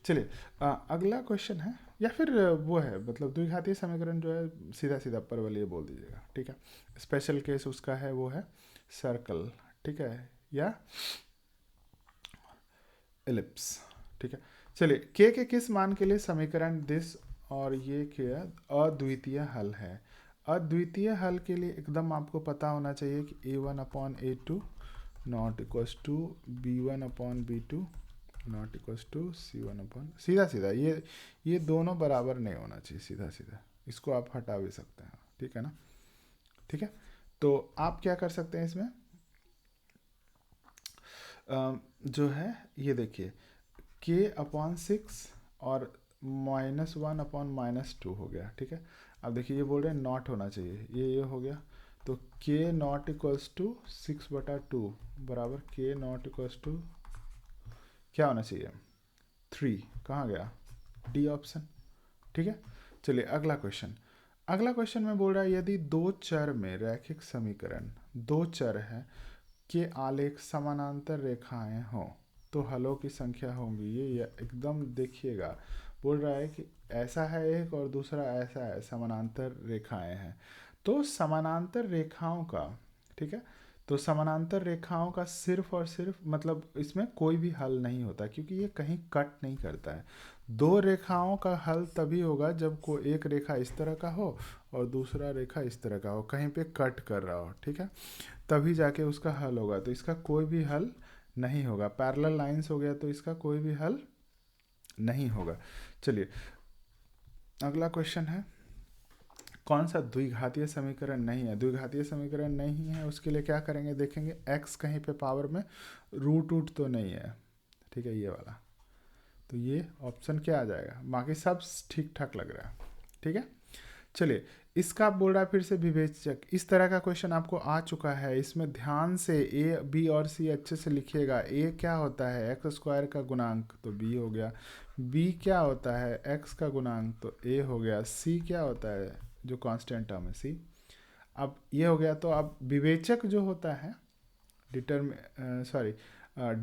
चलिए अगला क्वेश्चन है, या फिर वो है मतलब द्विघातीय समीकरण जो है सीधा सीधा परवलयीय बोल दीजिएगा, ठीक है। स्पेशल केस उसका है वो है सर्कल, ठीक है, या एलिप्स, ठीक है। चलिए के किस मान के लिए समीकरण दिस और ये क्या अद्वितीय हल है। अद्वितीय हल के लिए एकदम आपको पता होना चाहिए कि a1/a2 not equals to b1/b2 not equals to c1/, सीधा सीधा ये दोनों बराबर नहीं होना चाहिए, सीधा सीधा इसको आप हटा भी सकते हैं, ठीक है ना, ठीक है। तो आप क्या कर सकते हैं इसमें, जो है ये देखिए k/6 और -1/-2 हो गया, ठीक है। अब देखिए ये बोल रहे हैं नॉट होना चाहिए, ये हो गया। तो k नॉट इक्वल्स टू 6/2 बराबर k नॉट इक्वल्स टू क्या होना चाहिए 3, कहाँ गया डी ऑप्शन, ठीक है। चलिए अगला क्वेश्चन, अगला क्वेश्चन में बोल रहा है यदि दो चर में रैखिक समीकरण, दो चर है के आलेख समानांतर रेखाएं हों तो हलों की संख्या होंगी। ये एकदम देखिएगा, बोल रहा है कि ऐसा है एक और दूसरा ऐसा है, समानांतर रेखाएं हैं। तो समानांतर रेखाओं का, ठीक है, तो समानांतर रेखाओं का सिर्फ और सिर्फ मतलब इसमें कोई भी हल नहीं होता क्योंकि ये कहीं कट नहीं करता है। दो रेखाओं का हल तभी होगा जब कोई एक रेखा इस तरह का हो और दूसरा रेखा इस तरह का हो, कहीं पे कट कर रहा हो, ठीक है, तभी जाके उसका हल होगा। तो इसका कोई भी हल नहीं होगा। पैरेलल लाइंस हो गया तो इसका कोई भी हल नहीं होगा। चलिए अगला क्वेश्चन है, कौन सा द्विघातीय समीकरण नहीं है। द्विघातीय समीकरण नहीं है उसके लिए क्या करेंगे, देखेंगे x कहीं पे पावर में रूट तो नहीं है, ठीक है, ये वाला, तो ये ऑप्शन क्या आ जाएगा, बाकी सब ठीक ठाक लग रहा है, ठीक है। चलिए इसका आप बोल रहा है फिर से विवेचक, इस तरह का क्वेश्चन आपको आ चुका है, इसमें ध्यान से ए बी और सी अच्छे से लिखिएगा। ए क्या होता है, एक्स स्क्वायर का गुणांक, तो बी हो गया। बी क्या होता है, एक्स का गुणांक, तो ए हो गया। सी क्या होता है, जो कांस्टेंट टर्म है सी। अब ये हो गया, तो अब विवेचक जो होता है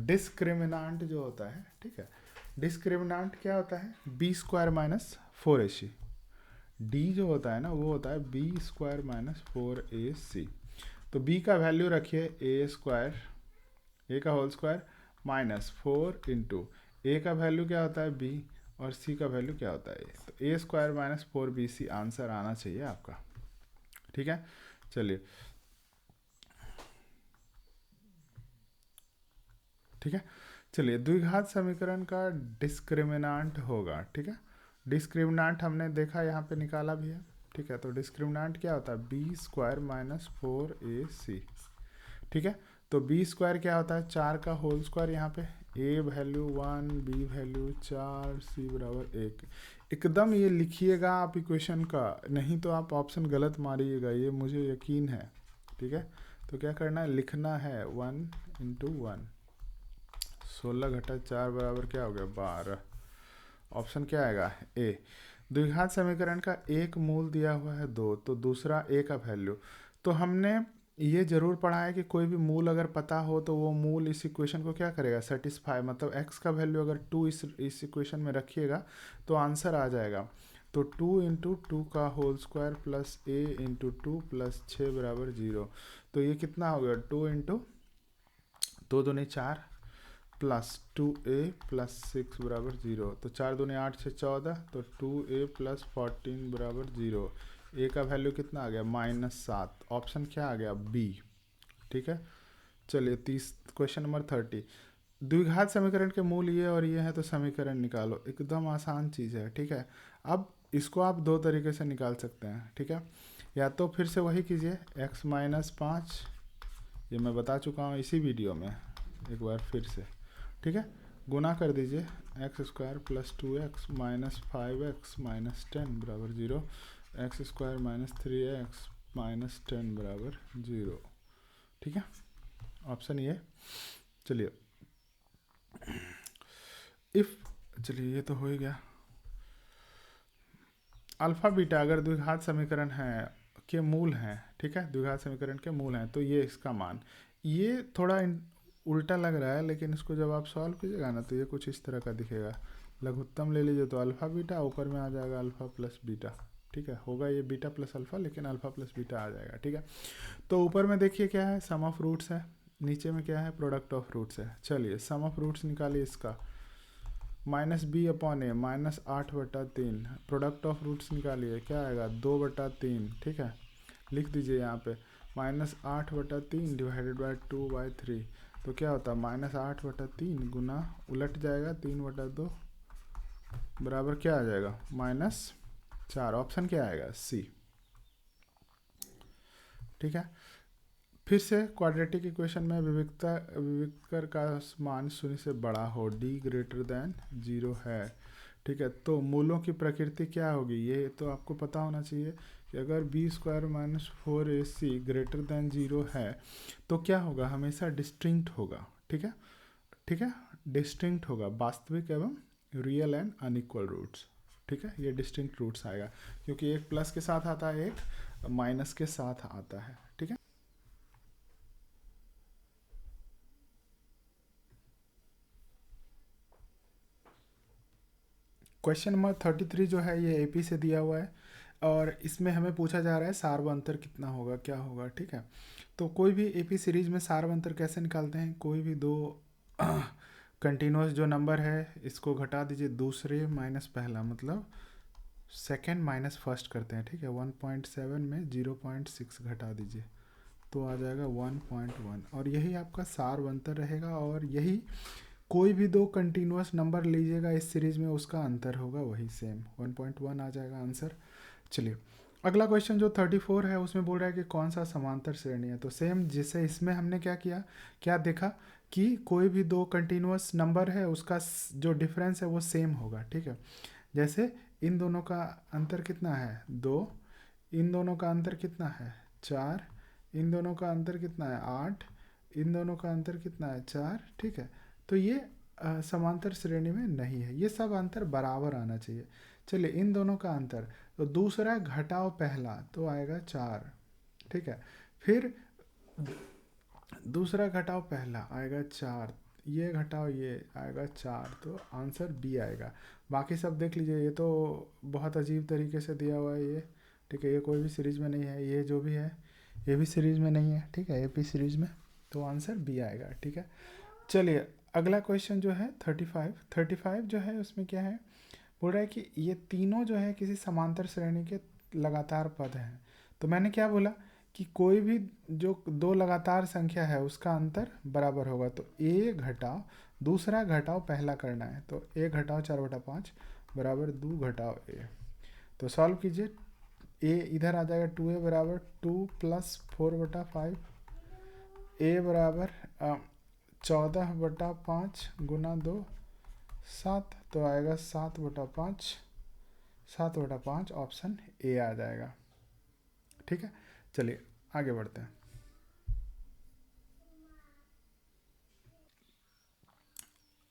डिस्क्रिमिनांट जो होता है, ठीक है, डिस्क्रिमिनांट क्या होता है, B square minus 4ac। D जो होता है ना वो होता है बी स्क्वायर माइनस 4ac। तो बी का वैल्यू रखिए ए स्क्वायर, ए का होल स्क्वायर माइनस 4 इंटू ए का वैल्यू क्या होता है बी और सी का वैल्यू क्या होता है ए, तो ए स्क्वायर माइनस 4bc आंसर आना चाहिए आपका, ठीक है। चलिए ठीक है, चलिए द्विघात समीकरण का डिस्क्रिमिनांट होगा, ठीक है। डिस्क्रिमिनांट हमने देखा यहाँ पे निकाला भी है, ठीक है। तो डिस्क्रिमिनांट क्या होता है, बी स्क्वायर माइनस 4ac, ठीक है। तो बी स्क्वायर क्या होता है, 4 का होल स्क्वायर, यहाँ पे ए वैल्यू 1, बी वैल्यू 4, सी बराबर 1। एकदम ये लिखिएगा आप इक्वेशन का, नहीं तो आप ऑप्शन गलत मारिएगा, ये मुझे यकीन है, ठीक है। तो क्या करना है, लिखना है 1 इंटू 1, 16 घटा 4 बराबर क्या हो गया 12। ऑप्शन क्या आएगा ए। द्विघात समीकरण का एक मूल दिया हुआ है 2, तो दूसरा ए का वैल्यू, तो हमने ये जरूर पढ़ा है कि कोई भी मूल अगर पता हो तो वो मूल इस इक्वेशन को क्या करेगा, सेटिस्फाई, मतलब x का वैल्यू अगर 2 इस इक्वेशन में रखिएगा तो आंसर आ जाएगा। तो 2 इंटू 2 का whole square plus a into 2 plus 6 बराबर 0। तो ये कितना हो गया, 2 इंटू 2 दूनी 4 प्लस 2a प्लस 6 बराबर 0। तो 4 दूनी 8 से 14, तो 2a प्लस 14 बराबर 0। ए का वैल्यू कितना आ गया, -7। ऑप्शन क्या आ गया बी, ठीक है। चलिए क्वेश्चन नंबर 30, द्विघात समीकरण के मूल ये और ये हैं तो समीकरण निकालो। एकदम आसान चीज़ है, ठीक है। अब इसको आप दो तरीके से निकाल सकते हैं, ठीक है। या तो फिर से वही कीजिए, x माइनस 5, ये मैं बता चुका हूँ इसी वीडियो में, एक बार फिर से, ठीक है, गुना कर दीजिए, x square plus 2x minus 5x minus 10 बराबर 0, x square minus 3x minus 10 बराबर 0, ठीक है, ऑप्शन ये। चलिए चलिए ये तो हो ही गया। अल्फा बीटा अगर द्विघात समीकरण है के मूल हैं, ठीक है, द्विघात समीकरण के मूल हैं, तो ये इसका मान, ये थोड़ा उल्टा लग रहा है लेकिन इसको जब आप सॉल्व कीजिएगा ना तो ये कुछ इस तरह का दिखेगा। लघुत्तम ले लीजिए तो अल्फ़ा बीटा, ऊपर में आ जाएगा अल्फ़ा प्लस बीटा, ठीक है, होगा ये बीटा प्लस अल्फ़ा लेकिन अल्फ़ा प्लस बीटा आ जाएगा, ठीक है। तो ऊपर में देखिए क्या है, सम ऑफ रूट्स है, नीचे में क्या है, प्रोडक्ट ऑफ रूट्स है। चलिए सम ऑफ रूट्स निकालिए इसका, minus b upon a minus 8/3, product of roots निकालिए, क्या आएगा 2/3, ठीक है। लिख दीजिए यहाँ पे -8/3 डिवाइडेड बाई 2/3, तो क्या होता है -8/3 गुना उलट जाएगा 3/2 बराबर क्या आ जाएगा -4। ऑप्शन क्या आएगा सी, ठीक है। फिर से क्वाड्रेटिक इक्वेशन में विविक्तर का मान 0 से बड़ा हो, d ग्रेटर दैन 0 है, ठीक है। तो मूलों की प्रकृति क्या होगी, ये तो आपको पता होना चाहिए कि अगर b square minus 4ac greater than 0 है तो क्या होगा, हमेशा डिस्टिंक्ट होगा, ठीक है, ठीक है, डिस्टिंक्ट होगा, वास्तविक एवं रियल एंड अनइक्वल रूट्स, ठीक है, ये डिस्टिंक्ट रूट्स आएगा क्योंकि एक प्लस के साथ आता है, एक माइनस के साथ आता है। ठीक है, क्वेश्चन नंबर 33 जो है ये एपी से दिया हुआ है और इसमें हमें पूछा जा रहा है सार्व अंतर कितना होगा, क्या होगा। ठीक है, तो कोई भी एपी सीरीज में सार्व अंतर कैसे निकालते हैं, कोई भी दो कंटिन्यूस जो नंबर है इसको घटा दीजिए दूसरे माइनस पहला, मतलब सेकंड माइनस फर्स्ट करते हैं। ठीक है, 1.7 में 0.6 घटा दीजिए तो आ जाएगा 1.1 और यही आपका सार्व अंतर रहेगा और यही कोई भी दो कंटिन्यूस नंबर लीजिएगा इस सीरीज में उसका अंतर होगा वही सेम 1.1 आ जाएगा आंसर। चलिए अगला क्वेश्चन जो 34 है उसमें बोल रहा है कि कौन सा समांतर श्रेणी है। तो सेम जैसे इसमें हमने क्या किया, क्या देखा कि कोई भी दो कंटिन्यूस नंबर है उसका जो डिफरेंस है वो सेम होगा। ठीक है, जैसे इन दोनों का अंतर कितना है 2, इन दोनों का अंतर कितना है 4, इन दोनों का अंतर कितना है 8, इन दोनों का अंतर कितना है 4। ठीक है, तो ये समांतर श्रेणी में नहीं है, ये सब अंतर बराबर आना चाहिए। चलिए इन दोनों का अंतर, तो दूसरा घटाओ पहला तो आएगा 4। ठीक है, फिर दूसरा घटाओ पहला आएगा 4, ये घटाओ ये आएगा 4, तो आंसर बी आएगा। बाकी सब देख लीजिए, ये तो बहुत अजीब तरीके से दिया हुआ है ये। ठीक है, ये कोई भी सीरीज में नहीं है, ये जो भी है ये भी सीरीज में नहीं है। ठीक है, एपी सीरीज में, तो आंसर बी आएगा। ठीक है, चलिए अगला क्वेश्चन जो है 35 जो है उसमें क्या है, बोल रहा है कि ये तीनों जो है किसी समांतर श्रेणी के लगातार पद हैं। तो मैंने क्या बोला कि कोई भी जो दो लगातार संख्या है उसका अंतर बराबर होगा, तो ए घटाओ दूसरा घटाओ पहला करना है, तो ए घटाओ 4/5 बराबर 2 घटाओ ए। तो सॉल्व कीजिए, ए इधर आ जाएगा 2a बराबर 2 + 4/5, ए बराबर 14/5 गुना 2 7, तो आएगा 7/5, 7/5 ऑप्शन ए आ जाएगा। ठीक है, चलिए आगे बढ़ते हैं।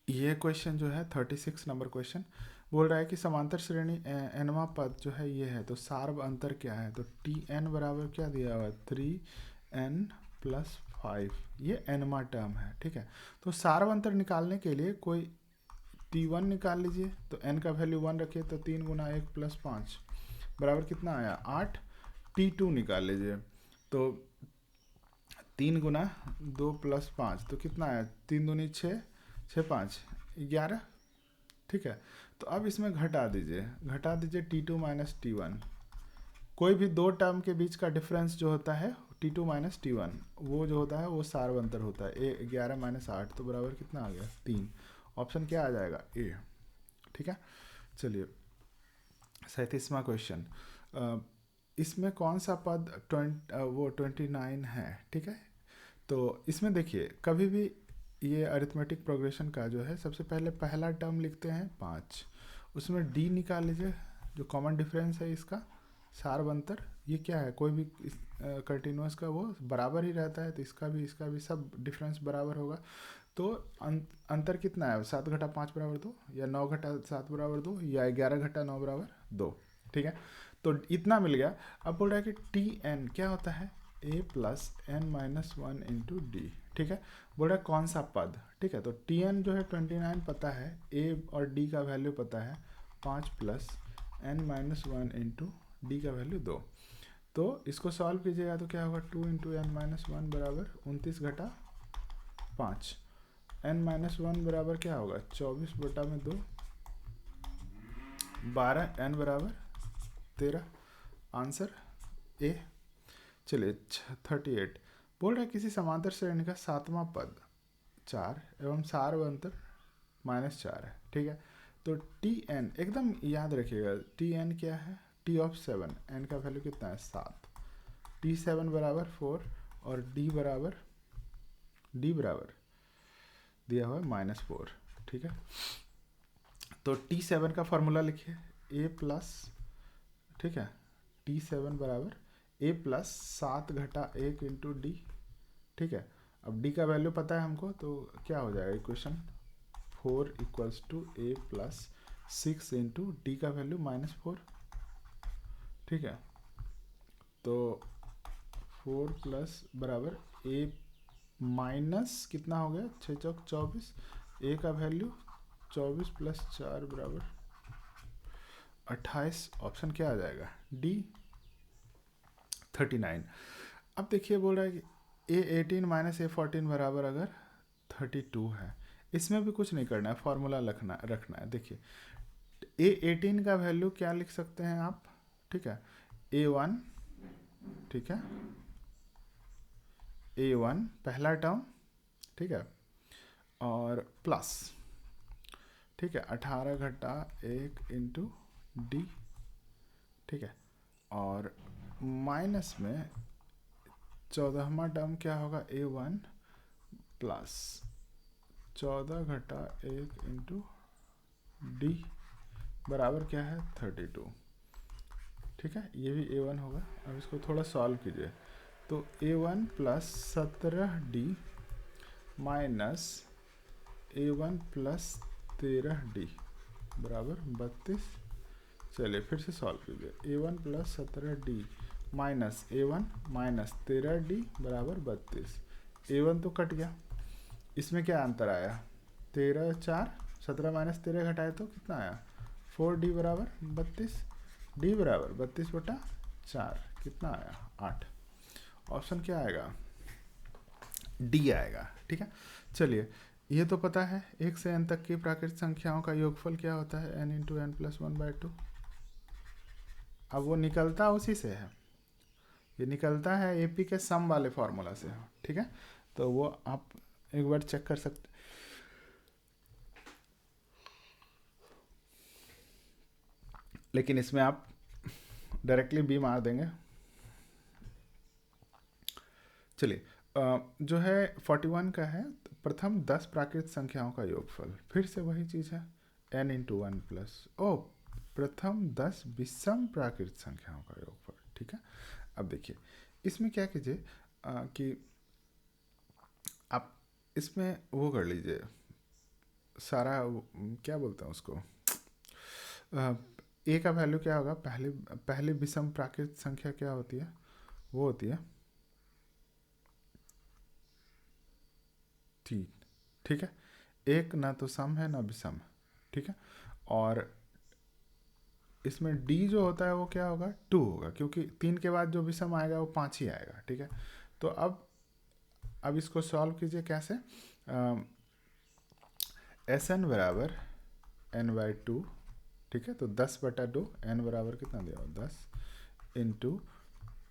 ये क्वेश्चन जो है 36 नंबर क्वेश्चन बोल रहा है कि समांतर श्रेणी एनवा पद जो है ये है, तो सार्व अंतर क्या है। तो टी एन बराबर क्या दिया हुआ है 3n + 5, ये एनवा टर्म है। ठीक है, तो सार्व अंतर निकालने के लिए कोई t1 निकाल लीजिए, तो n का वैल्यू 1 रखिए, तो 3 गुना 1 + 5 बराबर कितना आया 8। t2 निकाल लीजिए, तो 3 गुना 2 + 5 तो कितना आया 3 दूनी 6, 6 5 11। ठीक है, तो अब इसमें घटा दीजिए t2 - t1। कोई भी दो टर्म के बीच का डिफरेंस जो होता है t2 - t1 वो जो होता है वो सार्व अंतर होता है। 11 - 8 तो बराबर कितना आ गया 3, ऑप्शन क्या आ जाएगा ए। ठीक है, चलिए 37वां क्वेश्चन, इसमें कौन सा पद 29 है। ठीक है, तो इसमें देखिए कभी भी ये अरिथमेटिक प्रोग्रेशन का जो है सबसे पहले पहला टर्म लिखते हैं 5, उसमें d निकाल लीजिए जो कॉमन डिफरेंस है इसका सार्व अंतर। ये क्या है, कोई भी कंटिन्यूस का वो बराबर ही रहता है, तो इसका भी सब डिफरेंस बराबर होगा। तो अंतर कितना है 7 घटा 5 बराबर 2, या 9 घटा 7 बराबर 2, या 11 घटा 9 बराबर 2। ठीक है, तो इतना मिल गया। अब बोल रहा है कि टी एन क्या होता है a + n - 1 × d। ठीक है, बोल रहा है कौन सा पद। ठीक है, तो टी एन जो है 29 पता है, a और d का वैल्यू पता है 5 + n - 1 × d का वैल्यू 2। तो इसको सॉल्व कीजिएगा तो क्या होगा 2 × n - 1 बराबर 29 घटा 5, n - 1 बराबर क्या होगा 24/2, 12, n बराबर 13, आंसर ए। चलिए 38 बोल रहा है किसी समांतर श्रेणी का सातवां पद 4 एवं सार्व अंतर -4 है। ठीक है, तो टी एन एकदम याद रखिएगा, टी एन क्या है t ऑफ 7, n का वैल्यू कितना है 7, t7 बराबर 4 और d बराबर दिया हुआ है -4। ठीक है, तो t7 का फॉर्मूला लिखिए a प्लस, ठीक है t7 बराबर a + 7 घटा 1 × d। ठीक है, अब d का वैल्यू पता है हमको, तो क्या हो जाएगा इक्वेशन 4 = a + 6 इंटू डी का वैल्यू -4, ठीक है। तो 4 प्लस बराबर ए माइनस कितना हो गया, 6 चौक 24, ए का वैल्यू 24 प्लस 4 बराबर 28। ऑप्शन क्या आ जाएगा, डी 39। अब देखिए बोल रहा है कि ए 18 माइनस ए 14 बराबर अगर 32 है, इसमें भी कुछ नहीं करना है, फॉर्मूला रखना है। देखिए ए 18 का वैल्यू क्या लिख सकते हैं आप, ठीक है, A1, ठीक है, A1 पहला टर्म, ठीक है, और प्लस, ठीक है, 18 घटा 1 इंटू डी, ठीक है, और माइनस में 14वां टर्म क्या होगा, A1 प्लस 14 घटा 1 इंटू डी बराबर क्या है, 32, ठीक है। ये भी A1 होगा। अब इसको थोड़ा सॉल्व कीजिए, तो A1 plus 17D minus A1 plus 13D बराबर 32। चलिए फिर से सॉल्व कीजिए, A1 plus 17D minus A1 minus 13D बराबर 32। A1 तो कट गया, इसमें क्या अंतर आया, 13 4, 17 माइनस 13 घटाए तो कितना आया, 4D बराबर 32, डी बराबर 32/4 कितना आया, 8। ऑप्शन क्या आएगा, डी आएगा, ठीक है। चलिए ये तो पता है, 1 से n तक की प्राकृतिक संख्याओं का योगफल क्या होता है, n इंटू एन प्लस 1/2। अब वो निकलता उसी से है, ये निकलता है एपी के सम वाले फॉर्मूला से, ठीक है। तो वो आप एक बार चेक कर सकते, लेकिन इसमें आप डायरेक्टली बी मार देंगे। चलिए जो है 41 का है, प्रथम 10 प्राकृतिक संख्याओं का योगफल, फिर से वही चीज़ है, n इंटू 1 प्लस प्रथम 10 विषम प्राकृतिक संख्याओं का योगफल, ठीक है। अब देखिए इसमें क्या कीजिए कि आप इसमें वो कर लीजिए सारा, क्या बोलते हैं उसको, ए का वैल्यू क्या होगा, पहले विषम प्राकृतिक संख्या क्या होती है, वो होती है 3, ठीक है। एक ना तो सम है ना विषम, ठीक है। और इसमें डी जो होता है वो क्या होगा, 2 होगा, क्योंकि 3 के बाद जो विषम आएगा वो 5 ही आएगा, ठीक है। तो अब इसको सॉल्व कीजिए कैसे, एस एन बराबर n/2, ठीक है। तो 10/2, n बराबर कितना दिया, 10 into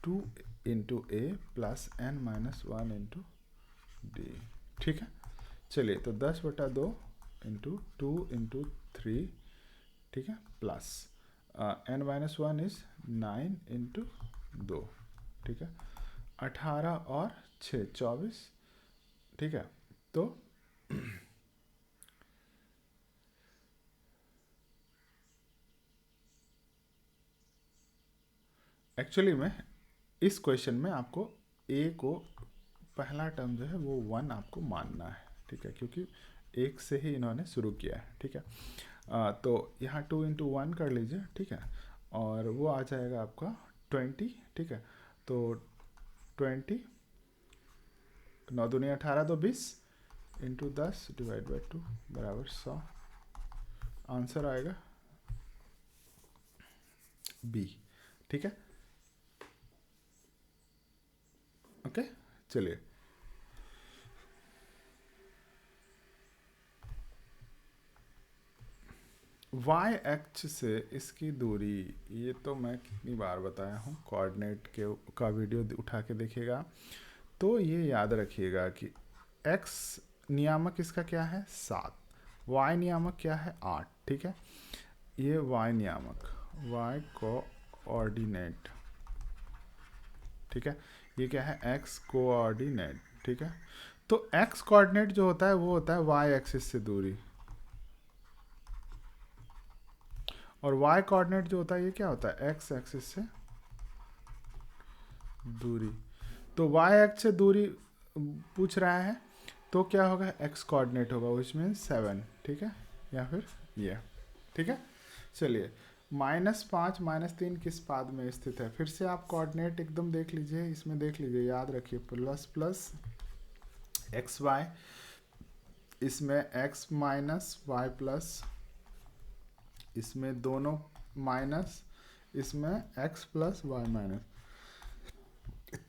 2 into A plus n minus 1 into D, ठीक है। चलिए तो 10/2 इंटू 2 इंटू 3, ठीक है, plus n minus 1 is 9 into 2, ठीक है, 18 और 6 24, ठीक है। तो एक्चुअली में इस क्वेश्चन में आपको ए को पहला टर्म जो है वो 1 आपको मानना है, ठीक है, क्योंकि 1 से ही इन्होंने शुरू किया है, ठीक है। तो यहाँ 2 इंटू 1 कर लीजिए, ठीक है, और वो आ जाएगा आपका 20, ठीक है। तो 20 9 दूनी 18 तो 20 इंटू 10 डिवाइड बाई 2 बराबर 100। आंसर आएगा बी, ठीक है, ओके। चलिए y एक्स से इसकी दूरी, ये तो मैं कितनी बार बताया हूँ, कोऑर्डिनेट के का वीडियो उठा के देखिएगा तो ये याद रखिएगा कि x नियामक इसका क्या है 7, y नियामक क्या है 8, ठीक है। ये y नियामक, y कोऑर्डिनेट, ठीक है, ये क्या है x कोऑर्डिनेट, ठीक है। तो x कोऑर्डिनेट जो होता है वो होता है y एक्सिस से दूरी, और y कोऑर्डिनेट जो होता है ये क्या होता है x एक्सिस से दूरी। तो y एक्स से दूरी पूछ रहा है तो क्या होगा, x कोऑर्डिनेट होगा, विच मीन्स 7, ठीक है, या फिर ये ठीक है। चलिए, -5 -3 किस पाद में स्थित है? फिर से आप कोऑर्डिनेट एकदम देख लीजिए, इसमें देख लीजिए, याद रखिए, प्लस प्लस एक्स वाई, इसमें x माइनस वाई प्लस, इसमें दोनों माइनस, इसमें x प्लस वाई माइनस।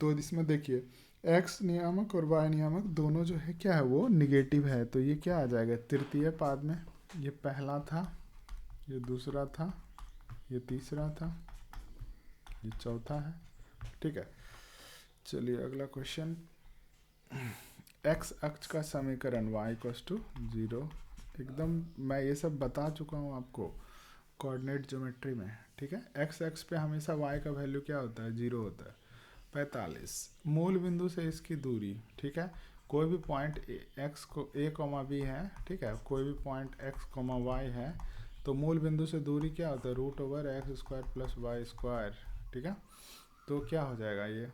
तो इसमें देखिए x नियामक और y नियामक दोनों जो है क्या है, वो निगेटिव है। तो ये क्या आ जाएगा तृतीय पाद में? ये पहला था, ये दूसरा था, ये तीसरा था, ये चौथा है। ठीक है। चलिए अगला क्वेश्चन, x अक्ष का समीकरण y इक्वल्स टू 0। एकदम मैं ये सब बता चुका हूँ आपको कोऑर्डिनेट ज्योमेट्री में। ठीक है। x अक्ष पे हमेशा y का वैल्यू क्या होता है? 0 होता है। 45 मूल बिंदु से इसकी दूरी। ठीक है। कोई भी पॉइंट x को a, b है, ठीक है, कोई भी पॉइंट x, y है, तो मूल बिंदु से दूरी क्या होता है? √x² plus y²। ठीक है। तो क्या हो जाएगा ये?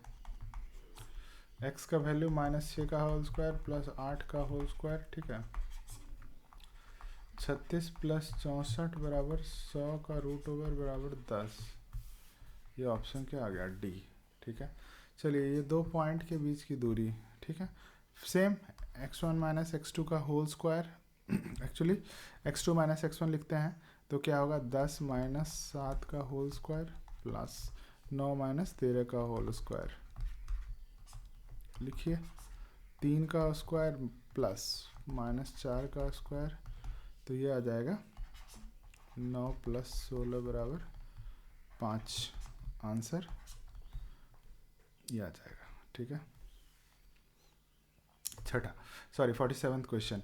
x का वैल्यू -6 का होल स्क्वायर प्लस 8 का होल स्क्वायर। ठीक है। 36 प्लस 64 बराबर 100 का √, बराबर 10। ये ऑप्शन क्या आ गया? डी। ठीक है। चलिए, ये दो पॉइंट के बीच की दूरी। ठीक है। सेम x1 माइनस x2 का whole square, actually x2 minus x1 लिखते हैं, तो क्या होगा? 10 माइनस 7 का होल स्क्वायर प्लस 9 माइनस 13 का होल स्क्वायर। लिखिए, 3 का स्क्वायर प्लस -4 का स्क्वायर, तो ये आ जाएगा 9 प्लस 16 बराबर 5। आंसर ये आ जाएगा। ठीक है। 47वां क्वेश्चन,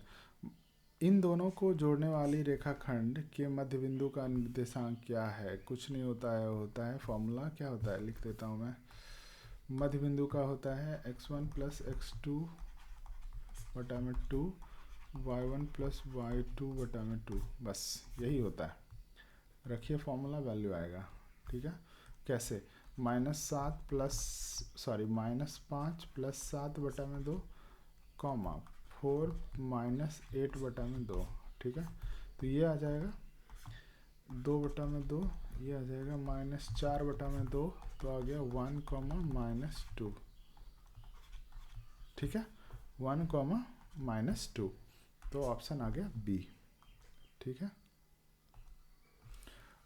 इन दोनों को जोड़ने वाली रेखाखंड के मध्य बिंदु का निर्देशांक क्या है? कुछ नहीं होता है, फॉर्मूला क्या होता है, लिख देता हूँ मैं। मध्य बिंदु का होता है x1 प्लस x2 बटा में 2, y1 प्लस y2 बटा में 2, बस यही होता है। रखिए फॉर्मूला, वैल्यू आएगा। ठीक है। कैसे? -5 प्लस 7 बटा में 2, 4 माइनस 8 बटा में 2। ठीक है। तो ये आ जाएगा 2 बटा में 2, ये आ जाएगा -4 बटा में 2, तो आ गया 1, -2। ठीक है। 1, -2, तो ऑप्शन आ गया बी। ठीक है।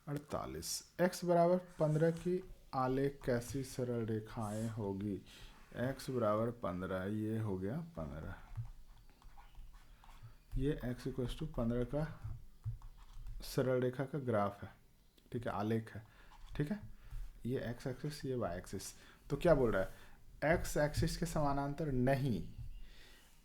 48 x बराबर 15 की आलेख कैसी सरल रेखाएं होगी? x बराबर 15, ये हो गया 15, ये x इक्वल्स टू 15 का सरल रेखा का ग्राफ है। ठीक है, आलेख है। ठीक है। ये x एक्सिस, ये y एक्सिस। तो क्या बोल रहा है? x एक्सिस के समानांतर नहीं,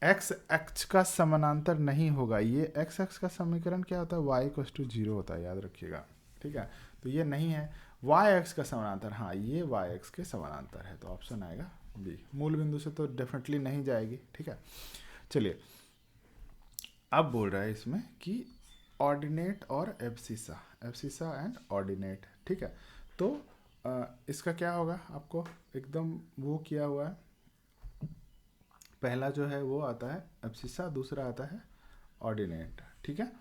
x अक्ष का समानांतर नहीं होगा। ये x अक्ष का समीकरण क्या होता है? y इक्वल्स टू 0 होता है, याद रखिएगा। ठीक है। तो ये नहीं है। y एक्स का समानांतर, हाँ ये y एक्स के समानांतर है, तो ऑप्शन आएगा बी। मूल बिंदु से तो डेफिनेटली नहीं जाएगी। ठीक है। चलिए, अब बोल रहा है इसमें कि ऑर्डिनेट और एब्सिसा, एब्सिसा एंड ऑर्डिनेट। ठीक है। तो इसका क्या होगा? आपको एकदम वो किया हुआ है। पहला जो है वो आता है एब्सिसा, दूसरा आता है ऑर्डिनेट। ठीक है।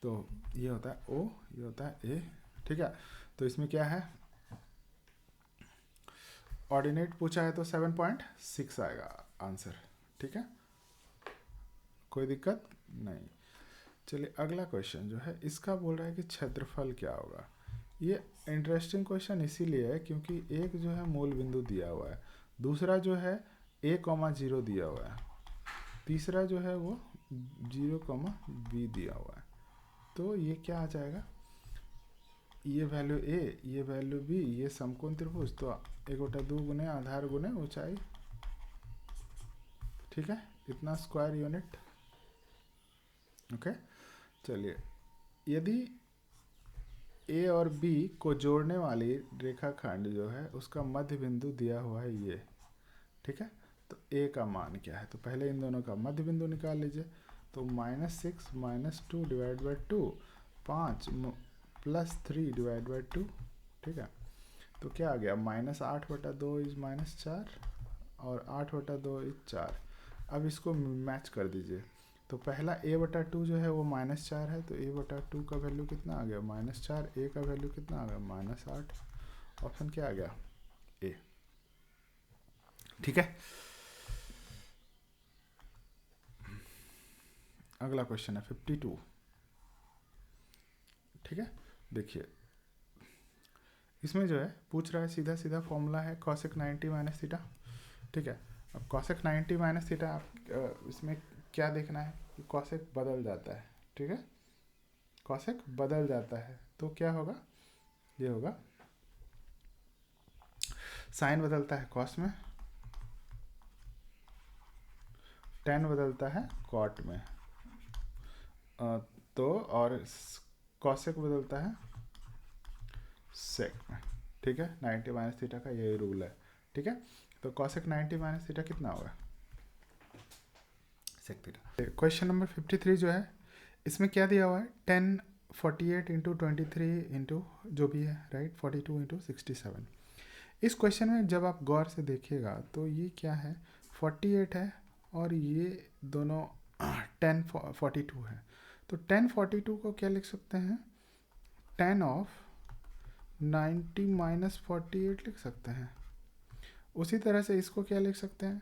तो ये होता है ओ, ये होता है ए। ठीक है। तो इसमें क्या है? ऑर्डिनेट पूछा है तो 7.6 आएगा आंसर। ठीक है। कोई दिक्कत नहीं। चलिए अगला क्वेश्चन जो है, इसका बोल रहा है कि क्षेत्रफल क्या होगा। ये इंटरेस्टिंग क्वेश्चन इसीलिए है क्योंकि एक जो है मूल बिंदु दिया हुआ है, दूसरा जो है a,0 दिया हुआ है, तीसरा जो है वो 0, b दिया हुआ है। तो ये क्या आ जाएगा? ये वैल्यू a, ये वैल्यू b, ये समकोण त्रिभुज, तो 1/2 गुने आधार गुने ऊंचाई। ठीक है। इतना स्क्वायर यूनिट। ओके। चलिए, यदि a और b को जोड़ने वाली रेखाखंड जो है उसका मध्य बिंदु दिया हुआ है ये। ठीक है। तो a का मान क्या है? तो पहले इन दोनों का मध्य बिंदु निकाल लीजिए। तो -6 - 2 divide by 2, 5 plus 3 divide by 2। ठीक है। तो क्या आ गया? -8/2 इज -4 और 8/2 इज 4। अब इसको मैच कर दीजिए। तो पहला a/2 जो है वो -4 है, तो a/2 का वैल्यू कितना आ गया -4, a का वैल्यू कितना आ गया -8। ऑप्शन क्या आ गया ए। ठीक है, अगला क्वेश्चन है 52। ठीक है, देखिए इसमें जो है पूछ रहा है सीधा सीधा फॉर्मूला है cosec 90 माइनस थीटा। ठीक है, अब cosec 90 माइनस थीटा आप इसमें क्या देखना है कि cosec बदल जाता है। ठीक है, cosec बदल जाता है तो क्या होगा, ये होगा साइन बदलता है cos में, tan बदलता है cot में, तो और cosec बदलता है sec में। ठीक है, 90 माइनस थीटा का यही रूल है। ठीक है, तो cosec 90 माइनस थीटा कितना होगा sec थीटा। क्वेश्चन नंबर 53 जो है इसमें क्या दिया हुआ है 10 48 इंटू 23 इंटू जो भी है राइट 42 इंटू 67। इस क्वेश्चन में जब आप गौर से देखिएगा तो ये क्या है 48 है और ये दोनों 10 42 है। तो 10 42 को क्या लिख सकते हैं 10 ऑफ 90 माइनस 48 लिख सकते हैं। उसी तरह से इसको क्या लिख सकते हैं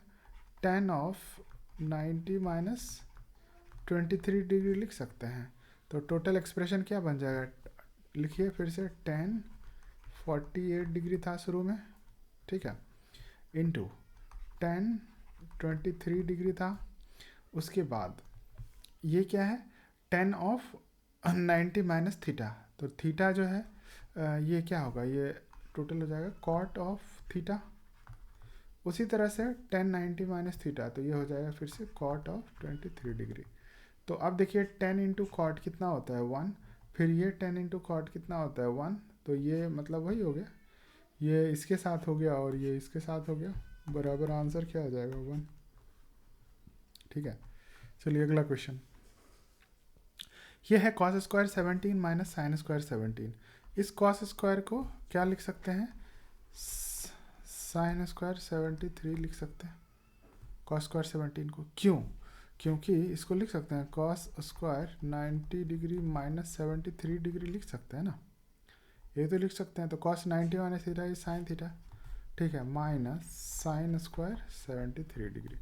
10 ऑफ 90 माइनस 23 डिग्री लिख सकते हैं। तो टोटल एक्सप्रेशन क्या बन जाएगा, लिखिए फिर से 10 48 डिग्री था शुरू में, ठीक है, इंटू 10 23 डिग्री था, उसके बाद ये क्या है 10 ऑफ 90 माइनस थीटा। तो थीटा जो है ये क्या होगा, ये टोटल हो जाएगा कॉट ऑफ थीटा। उसी तरह से 10 90 माइनस थीटा, तो ये हो जाएगा फिर से कॉट ऑफ 23 डिग्री। तो अब देखिए 10 इंटू कॉट कितना होता है 1, फिर ये 10 इंटू कॉट कितना होता है 1, तो ये मतलब वही हो गया, ये इसके साथ हो गया और ये इसके साथ हो गया, बराबर आंसर क्या आ जाएगा 1। ठीक है, चलिए अगला क्वेश्चन, ये है cos square 17 minus sine square 17। इस cos स्क्वायर को क्या लिख सकते हैं साइन स्क्वायर 73 लिख सकते हैं cos स्क्वायर 17 को। क्यों, क्योंकि इसको लिख सकते हैं cos square 90 degree minus 73 degree लिख सकते हैं ना, ये तो लिख सकते हैं। तो cos 90 minus theta is sine theta, ठीक है, माइनस साइन स्क्वायर 73 डिग्री,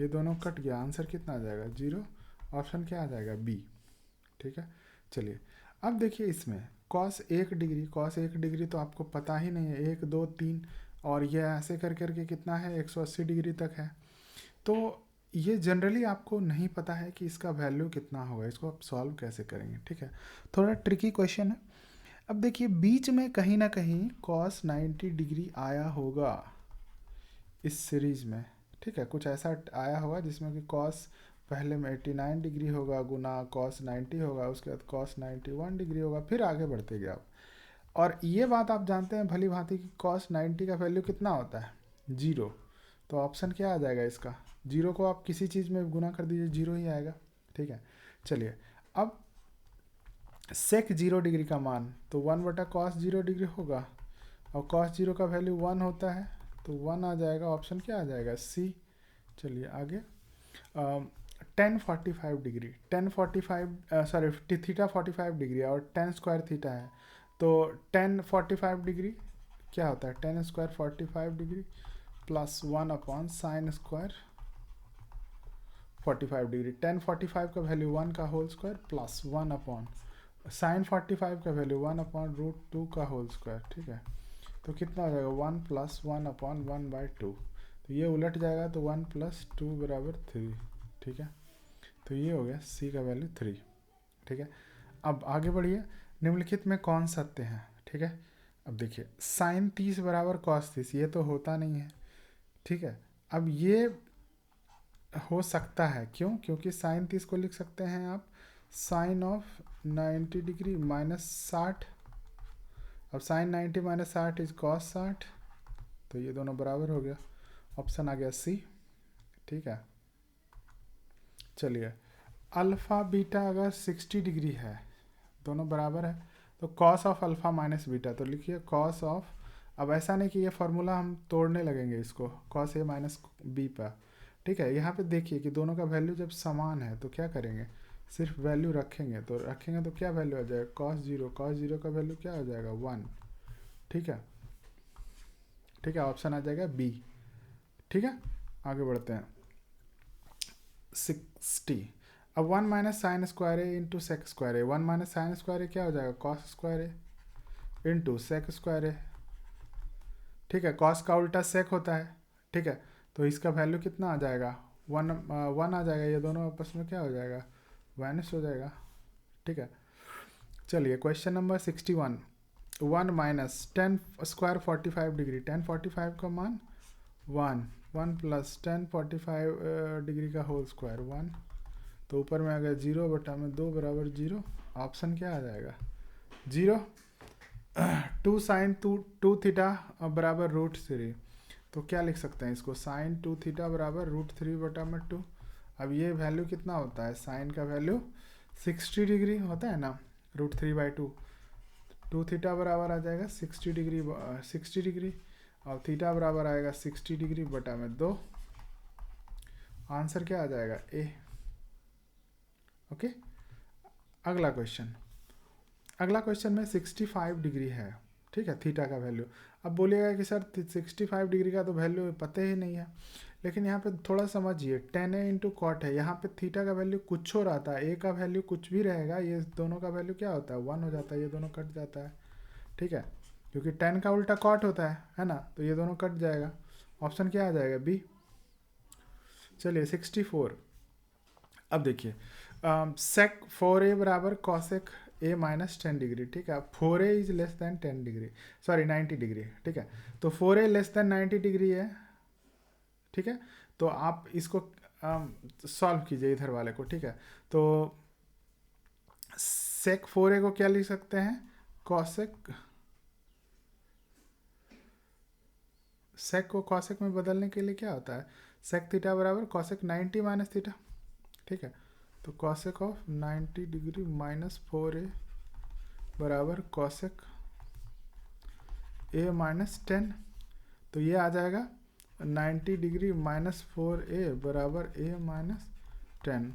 ये दोनों कट गया, आंसर कितना आ जाएगा 0। ऑप्शन क्या आ जाएगा बी। ठीक है, चलिए अब देखिए इसमें cos 1 डिग्री तो आपको पता ही नहीं है, 1 2 3 और ये ऐसे कर करके कितना है 180 डिग्री तक है। तो ये जनरली आपको नहीं पता है कि इसका वैल्यू कितना होगा, इसको आप सॉल्व कैसे करेंगे। ठीक है, थोड़ा ट्रिकी क्वेश्चन है। अब देखिए बीच में कहीं ना कहीं cos 90 डिग्री आया होगा इस सीरीज में। ठीक है, कुछ ऐसा आया होगा जिसमें कि cos पहले में 89 डिग्री होगा गुना cos 90 होगा, उसके बाद cos 91 डिग्री होगा, फिर आगे बढ़ते गया आप। और ये बात आप जानते हैं भली भांति कि cos 90 का वैल्यू कितना होता है 0। तो ऑप्शन क्या आ जाएगा इसका, 0 को आप किसी चीज़ में गुना कर दीजिए 0 ही आएगा। ठीक है, चलिए अब sec 0 डिग्री का मान तो 1/cos 0 डिग्री होगा और cos 0 का वैल्यू 1 होता है, तो 1 आ जाएगा, ऑप्शन क्या आ जाएगा सी। चलिए आगे 10 45 डिग्री 10 45 सॉरी थीटा 45 डिग्री और 10 स्क्वायर थीटा है, तो 10 45 डिग्री क्या होता है 10 square 45 degree plus 1 upon sine square 45 degree. 10 45 का वैल्यू 1 का whole square plus 1 upon sine 45 का वैल्यू 1 अपॉन √2 का होल स्क्वायर। ठीक है, तो कितना हो जाएगा 1 प्लस 1 अपॉन 1/2, तो ये उलट जाएगा तो 1 प्लस 2 बराबर 3। ठीक है, तो ये हो गया सी का वैल्यू 3। ठीक है, अब आगे बढ़िए, निम्नलिखित में कौन सत्य है। ठीक है, अब देखिए साइन 30 बराबर cos 30, ये तो होता नहीं है। ठीक है, अब ये हो सकता है, क्यों, क्योंकि साइन 30 को लिख सकते हैं आप साइन ऑफ 90 डिग्री माइनस 60, अब साइन 90 माइनस 60 इज cos 60, तो ये दोनों बराबर हो गया, ऑप्शन आ गया सी। ठीक है, चलिए अल्फ़ा बीटा अगर 60 डिग्री है, दोनों बराबर है, तो cos of alpha minus beta, तो लिखिए कॉस ऑफ, अब ऐसा नहीं कि ये फार्मूला हम तोड़ने लगेंगे इसको कॉस ए माइनस बी पर, ठीक है। यहाँ पे देखिए कि दोनों का वैल्यू जब समान है तो क्या करेंगे, सिर्फ वैल्यू रखेंगे, तो क्या वैल्यू आ जाएगा, cos 0 का वैल्यू क्या हो जाएगा 1। ठीक है, ठीक है, ऑप्शन आ जाएगा बी। ठीक है, आगे बढ़ते हैं 60। अब 1 माइनस साइन स्क्वायर ए इंटू सेक स्क्वायर ए, 1 माइनस साइन स्क्वायर ए क्या हो जाएगा कॉस स्क्वायर ए इंटू सेक स्क्वायर ए। ठीक है, कॉस का उल्टा सेक होता है। ठीक है, तो इसका वैल्यू कितना आ जाएगा 1 आ जाएगा, ये दोनों आपस में क्या हो जाएगा, वाइनस हो जाएगा। ठीक है, चलिए question number 61। 1 minus 10 square 45 degree, 10 45 का मान 1 प्लस 10 45 डिग्री का होल स्क्वायर 1, तो ऊपर में आ गया 0 बटा में 2 बराबर 0। ऑप्शन क्या आ जाएगा 0। 2 साइन 2 थीटा बराबर √3, तो क्या लिख सकते हैं इसको, साइन 2 थीटा बराबर √3 बटा में 2। अब ये वैल्यू कितना होता है, साइन का वैल्यू 60 डिग्री होता है ना, √3/2, 2 थीटा बराबर आ जाएगा 60 डिग्री और थीटा बराबर आएगा 60 डिग्री बटा में 2। आंसर क्या आ जाएगा ए। ओके, अगला क्वेश्चन में 65 डिग्री है। ठीक है, थीटा का वैल्यू। अब बोलिएगा कि सर 65 डिग्री का तो वैल्यू पता ही नहीं है, लेकिन यहाँ पे थोड़ा समझिए, 10a इंटू कॉट है, यहाँ पे थीटा का वैल्यू कुछ हो रहता है, ए का वैल्यू कुछ भी रहेगा, ये दोनों का वैल्यू क्या होता है 1 हो जाता है, ये दोनों कट जाता है। ठीक है, क्योंकि 10 का उल्टा कॉट होता है ना, तो ये दोनों कट जाएगा। ऑप्शन क्या आ जाएगा बी। चलिए 64। अब देखिए सेक 4a बराबर कॉसेक ए माइनस 10 डिग्री। ठीक है, 4a is less than 10 degree, sorry 90 degree. ठीक है, तो 4a लेस देन 90 डिग्री है। ठीक है, तो आप इसको सॉल्व कीजिए इधर वाले को। ठीक है, तो सेक 4a को क्या लिख सकते हैं, कॉसेक, सेक को कॉसेक में बदलने के लिए क्या होता है, सेक थीटा बराबर कॉसेक 90 माइनस थीटा। ठीक है, तो cosec of 90 degree minus 4a बराबर कॉसेक ए माइनस 10, तो ये आ जाएगा 90 डिग्री माइनस 4a बराबर a माइनस 10।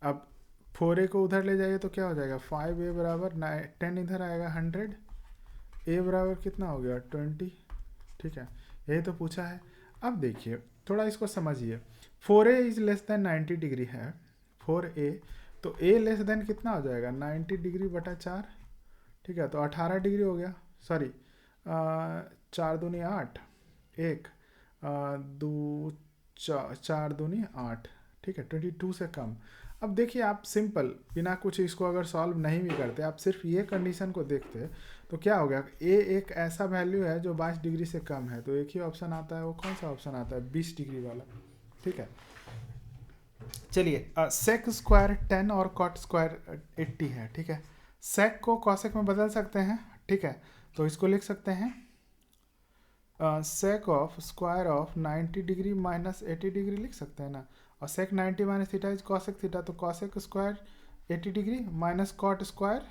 अब 4a को उधर ले जाइए तो क्या हो जाएगा, 5a बराबर 10 इधर आएगा 100, a बराबर कितना हो गया 20। ठीक है, यही तो पूछा है। अब देखिए थोड़ा इसको समझिए, 4a is less than 90 degree है 4a, तो a लेस देन कितना हो जाएगा 90 डिग्री बटा 4। ठीक है, तो 18 डिग्री हो गया, सॉरी 4 दूनी 8, 1 2 4 दूनी 8। ठीक है, 22 से कम। अब देखिए आप सिंपल बिना कुछ इसको अगर सॉल्व नहीं भी करते, आप सिर्फ ये कंडीशन को देखते तो क्या हो गया, ए एक ऐसा वैल्यू है जो 22 डिग्री से कम है, तो एक ही ऑप्शन आता है, वो कौन सा ऑप्शन आता है 20 डिग्री वाला। ठीक है, चलिए सेक स्क्वायर 10 और कॉट स्क्वायर 80 है। ठीक है, सेक को कॉसेक में बदल सकते हैं। ठीक है, तो इसको लिख सकते हैं sec of square of 90 degree minus 80 degree लिख सकते हैं ना, और sec 90 minus theta is cosec theta, तो cosec square 80 degree minus cot square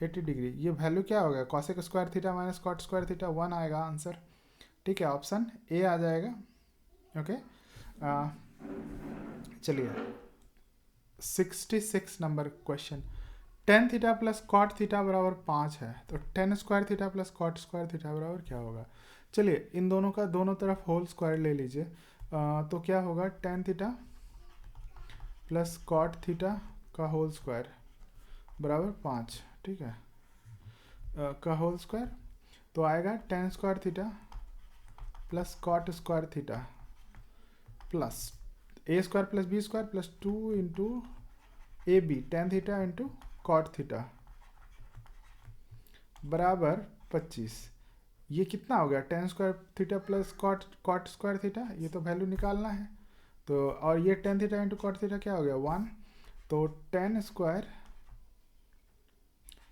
80 degree, ये वैल्यू क्या हो गया, cosec square theta minus cot square theta 1 आएगा आंसर। ठीक है, ऑप्शन ए आ जाएगा। ओके, चलिए 66 number question, tan theta plus cot theta बराबर 5 है, तो tan square theta plus cot square theta बराबर क्या होगा। चलिए इन दोनों का दोनों तरफ होल स्क्वायर ले लीजिए, तो क्या होगा tan theta plus cot theta का होल स्क्वायर बराबर 5। ठीक है, का होल स्क्वायर, तो आएगा tan square theta plus cot square theta plus a square plus b square plus 2 into a b tan theta into cot theta बराबर 25। ये कितना हो गया, tan square theta plus cot square theta, ये तो value निकालना है, तो और ये tan theta into cot theta क्या हो गया 1, तो tan square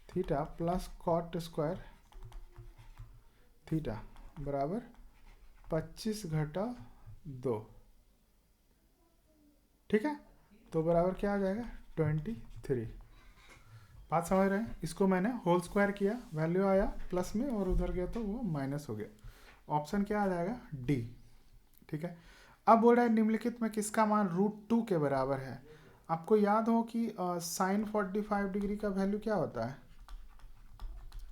theta plus cot square theta बराबर 25 घटा 2। ठीक है, तो बराबर क्या आ जाएगा 23। बात समझ रहे हैं, इसको मैंने होल स्क्वायर किया, वैल्यू आया प्लस में और उधर गया तो वो माइनस हो गया। ऑप्शन क्या आ जाएगा डी। ठीक है, अब बोल रहा है निम्नलिखित में किसका मान √2 के बराबर है। आपको याद हो कि साइन 45 डिग्री का वैल्यू क्या होता है,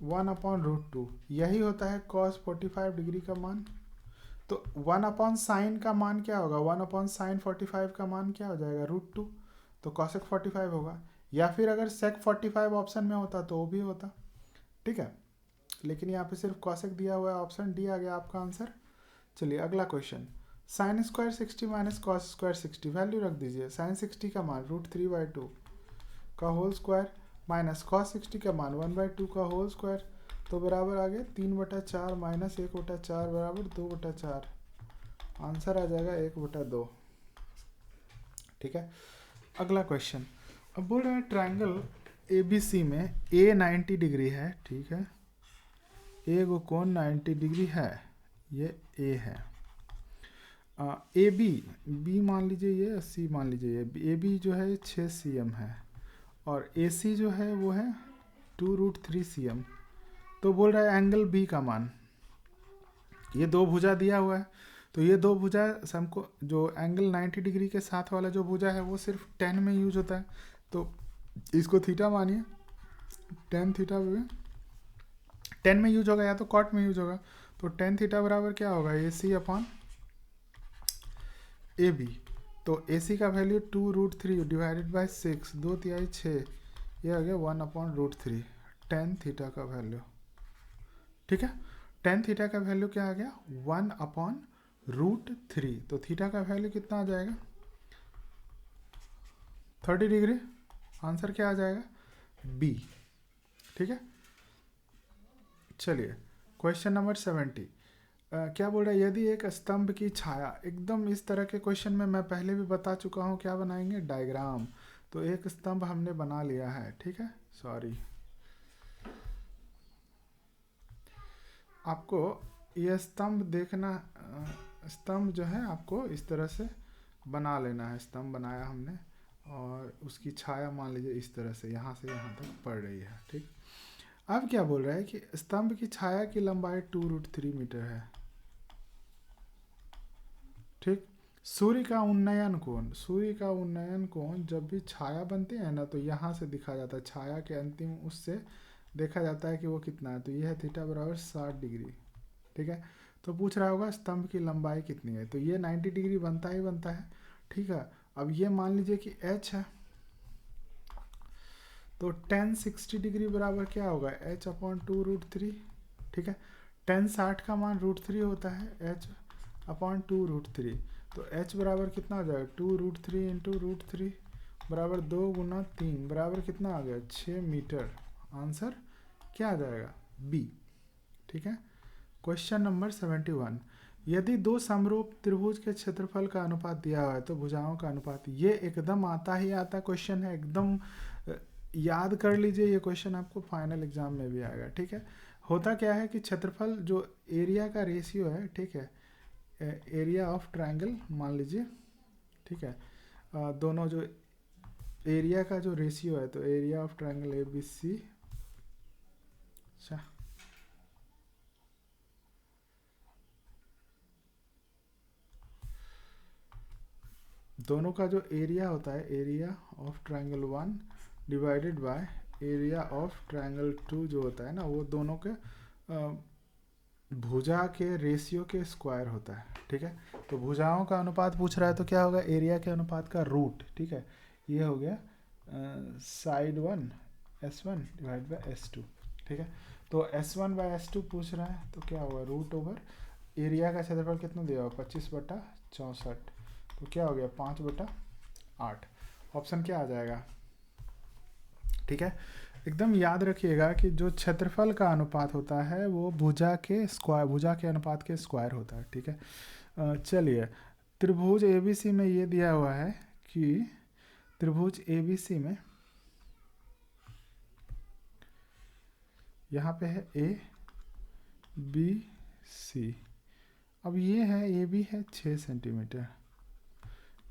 1/√2। यही होता है कॉस 45 डिग्री का मान। तो 1/साइन का मान क्या होगा, 1/साइन 45 का मान क्या हो जाएगा, √2। तो कॉसेक 45 होगा, या फिर अगर सेक 45 ऑप्शन में होता तो वो भी होता। ठीक है, लेकिन यहाँ पे सिर्फ कॉसेक दिया हुआ है, ऑप्शन डी आ गया आपका आंसर। चलिए अगला question, sine square 60 minus cos square 60, value रख दीजिए। साइन 60 का मान √3/2 का होल स्क्वायर माइनस कॉस 60 का मान 1/2 का होल स्क्वायर, तो बराबर आ गया 3/4 माइनस 1/4 बराबर 2/4। आंसर आ जाएगा 1/2। ठीक है, अगला क्वेश्चन, अब बोल रहे हैं ट्रायंगल ए बी सी में ए 90 डिग्री है। ठीक है, ए को कोण 90 डिग्री है, ये ए है। ए बी मान लीजिए ये, सी मान लीजिए ये, ए बी जो है 6 cm है और ए सी जो है वो है 2√3 cm। तो बोल रहा है एंगल बी का मान, ये दो भुजा दिया हुआ है, तो ये दो भुजा हमको जो एंगल 90 डिग्री के साथ वाला जो भुजा है वो सिर्फ tan में यूज होता है, तो इसको थीटा मानिए। tan थीटा में 10 में यूज होगा या तो कॉट में यूज होगा, तो tan थीटा बराबर क्या होगा, ए सी अपॉन ए बी। तो ए सी का वैल्यू 2√3 डिवाइडेड बाई 6, 2/3 6, ये आ गया 1/√3 tan थीटा का वैल्यू। ठीक है, tan थीटा का वैल्यू क्या आ गया, 1/√3। तो थीटा का वैल्यू कितना आ जाएगा, 30 डिग्री। आंसर क्या आ जाएगा, बी। ठीक है, चलिए क्वेश्चन नंबर 70। क्या बोल रहा है, यदि एक स्तंभ की छाया, एकदम इस तरह के क्वेश्चन में मैं पहले भी बता चुका हूँ, क्या बनाएंगे, डायग्राम। तो एक स्तंभ हमने बना लिया है। ठीक है, सॉरी, आपको यह स्तंभ देखना, स्तंभ जो है आपको इस तरह से बना लेना है। स्तंभ बनाया हमने और उसकी छाया मान लीजिए इस तरह से यहाँ तक पड़ रही है। ठीक, अब क्या बोल रहा है कि स्तंभ की छाया की लंबाई 2√3 मीटर है। ठीक, सूर्य का उन्नयन कोण जब भी छाया बनती है ना, तो यहाँ से दिखा जाता है, छाया के अंतिम उससे देखा जाता है कि वो कितना है, तो यह है थीटा बराबर 60 डिग्री। ठीक है, तो पूछ रहा होगा स्तंभ की लंबाई कितनी है, तो ये 90 डिग्री बनता ही बनता है। ठीक है, अब ये मान लीजिए कि h है, तो tan 60 डिग्री बराबर क्या होगा, h/2√3। ठीक है, tan 60 का मान √3 होता है, h/2√3। तो h बराबर कितना हो जाएगा, 2√3 इंटू √3 बराबर 2 गुना 3 बराबर कितना आ गया, 6 मीटर। आंसर क्या आ जाएगा, बी। ठीक है, क्वेश्चन नंबर 71, यदि दो समरूप त्रिभुज के क्षेत्रफल का अनुपात दिया हुआ है तो भुजाओं का अनुपात, ये एकदम आता ही आता क्वेश्चन है, एकदम याद कर लीजिए, ये क्वेश्चन आपको फाइनल एग्जाम में भी आएगा। ठीक है, होता क्या है कि क्षेत्रफल जो एरिया का रेशियो है, ठीक है, एरिया ऑफ ट्रायंगल मान लीजिए। ठीक है, दोनों जो एरिया का जो रेशियो है, तो area of triangle A B C, अच्छा दोनों का जो एरिया होता है, area of triangle 1 divided by area of triangle 2 जो होता है ना, वो दोनों के भुजा के रेशियो के स्क्वायर होता है। ठीक है, तो भुजाओं का अनुपात पूछ रहा है, तो क्या होगा, एरिया के अनुपात का रूट। ठीक है, ये हो गया side 1 S1 divide by S2। ठीक है, तो S1 बाय S2 पूछ रहा है, तो क्या होगा, √ओवर एरिया का क्षेत्रफल कितना दिया हुआ, 25/64, तो क्या हो गया, 5/8। ऑप्शन क्या आ जाएगा। ठीक है, एकदम याद रखिएगा कि जो क्षेत्रफल का अनुपात होता है वो भुजा के अनुपात के स्क्वायर होता है। ठीक है, चलिए त्रिभुज एबीसी में ये दिया हुआ है कि त्रिभुज एबीसी में यहाँ पे है ए बी सी। अब ये है, ए बी है 6 सेंटीमीटर,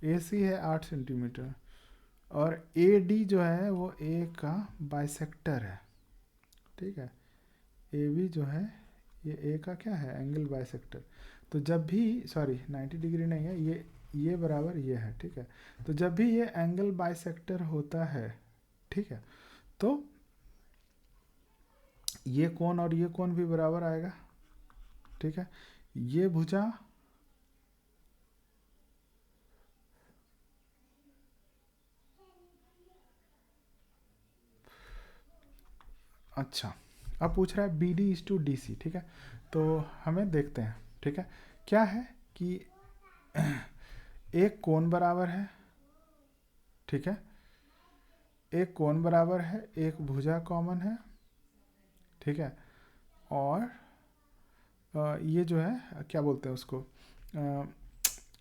ए सी है 8 सेंटीमीटर, और ए डी जो है वो ए का बाइसेक्टर है। ठीक है, ए बी जो है ये ए का क्या है, एंगल बाइसेक्टर। तो जब भी, सॉरी 90 डिग्री नहीं है, ये बराबर ये है, ठीक है। तो जब भी ये एंगल बाइसेक्टर होता है, ठीक है, तो ये कोण और ये कोण भी बराबर आएगा, ठीक है। ये भुजा अच्छा, अब पूछ रहा है B D is to D C, ठीक है। तो हमें देखते हैं, ठीक है। क्या है कि एक कोण बराबर है, ठीक है, एक कोण बराबर है, एक भुजा कॉमन है, ठीक है। और ये जो है क्या बोलते हैं उसको,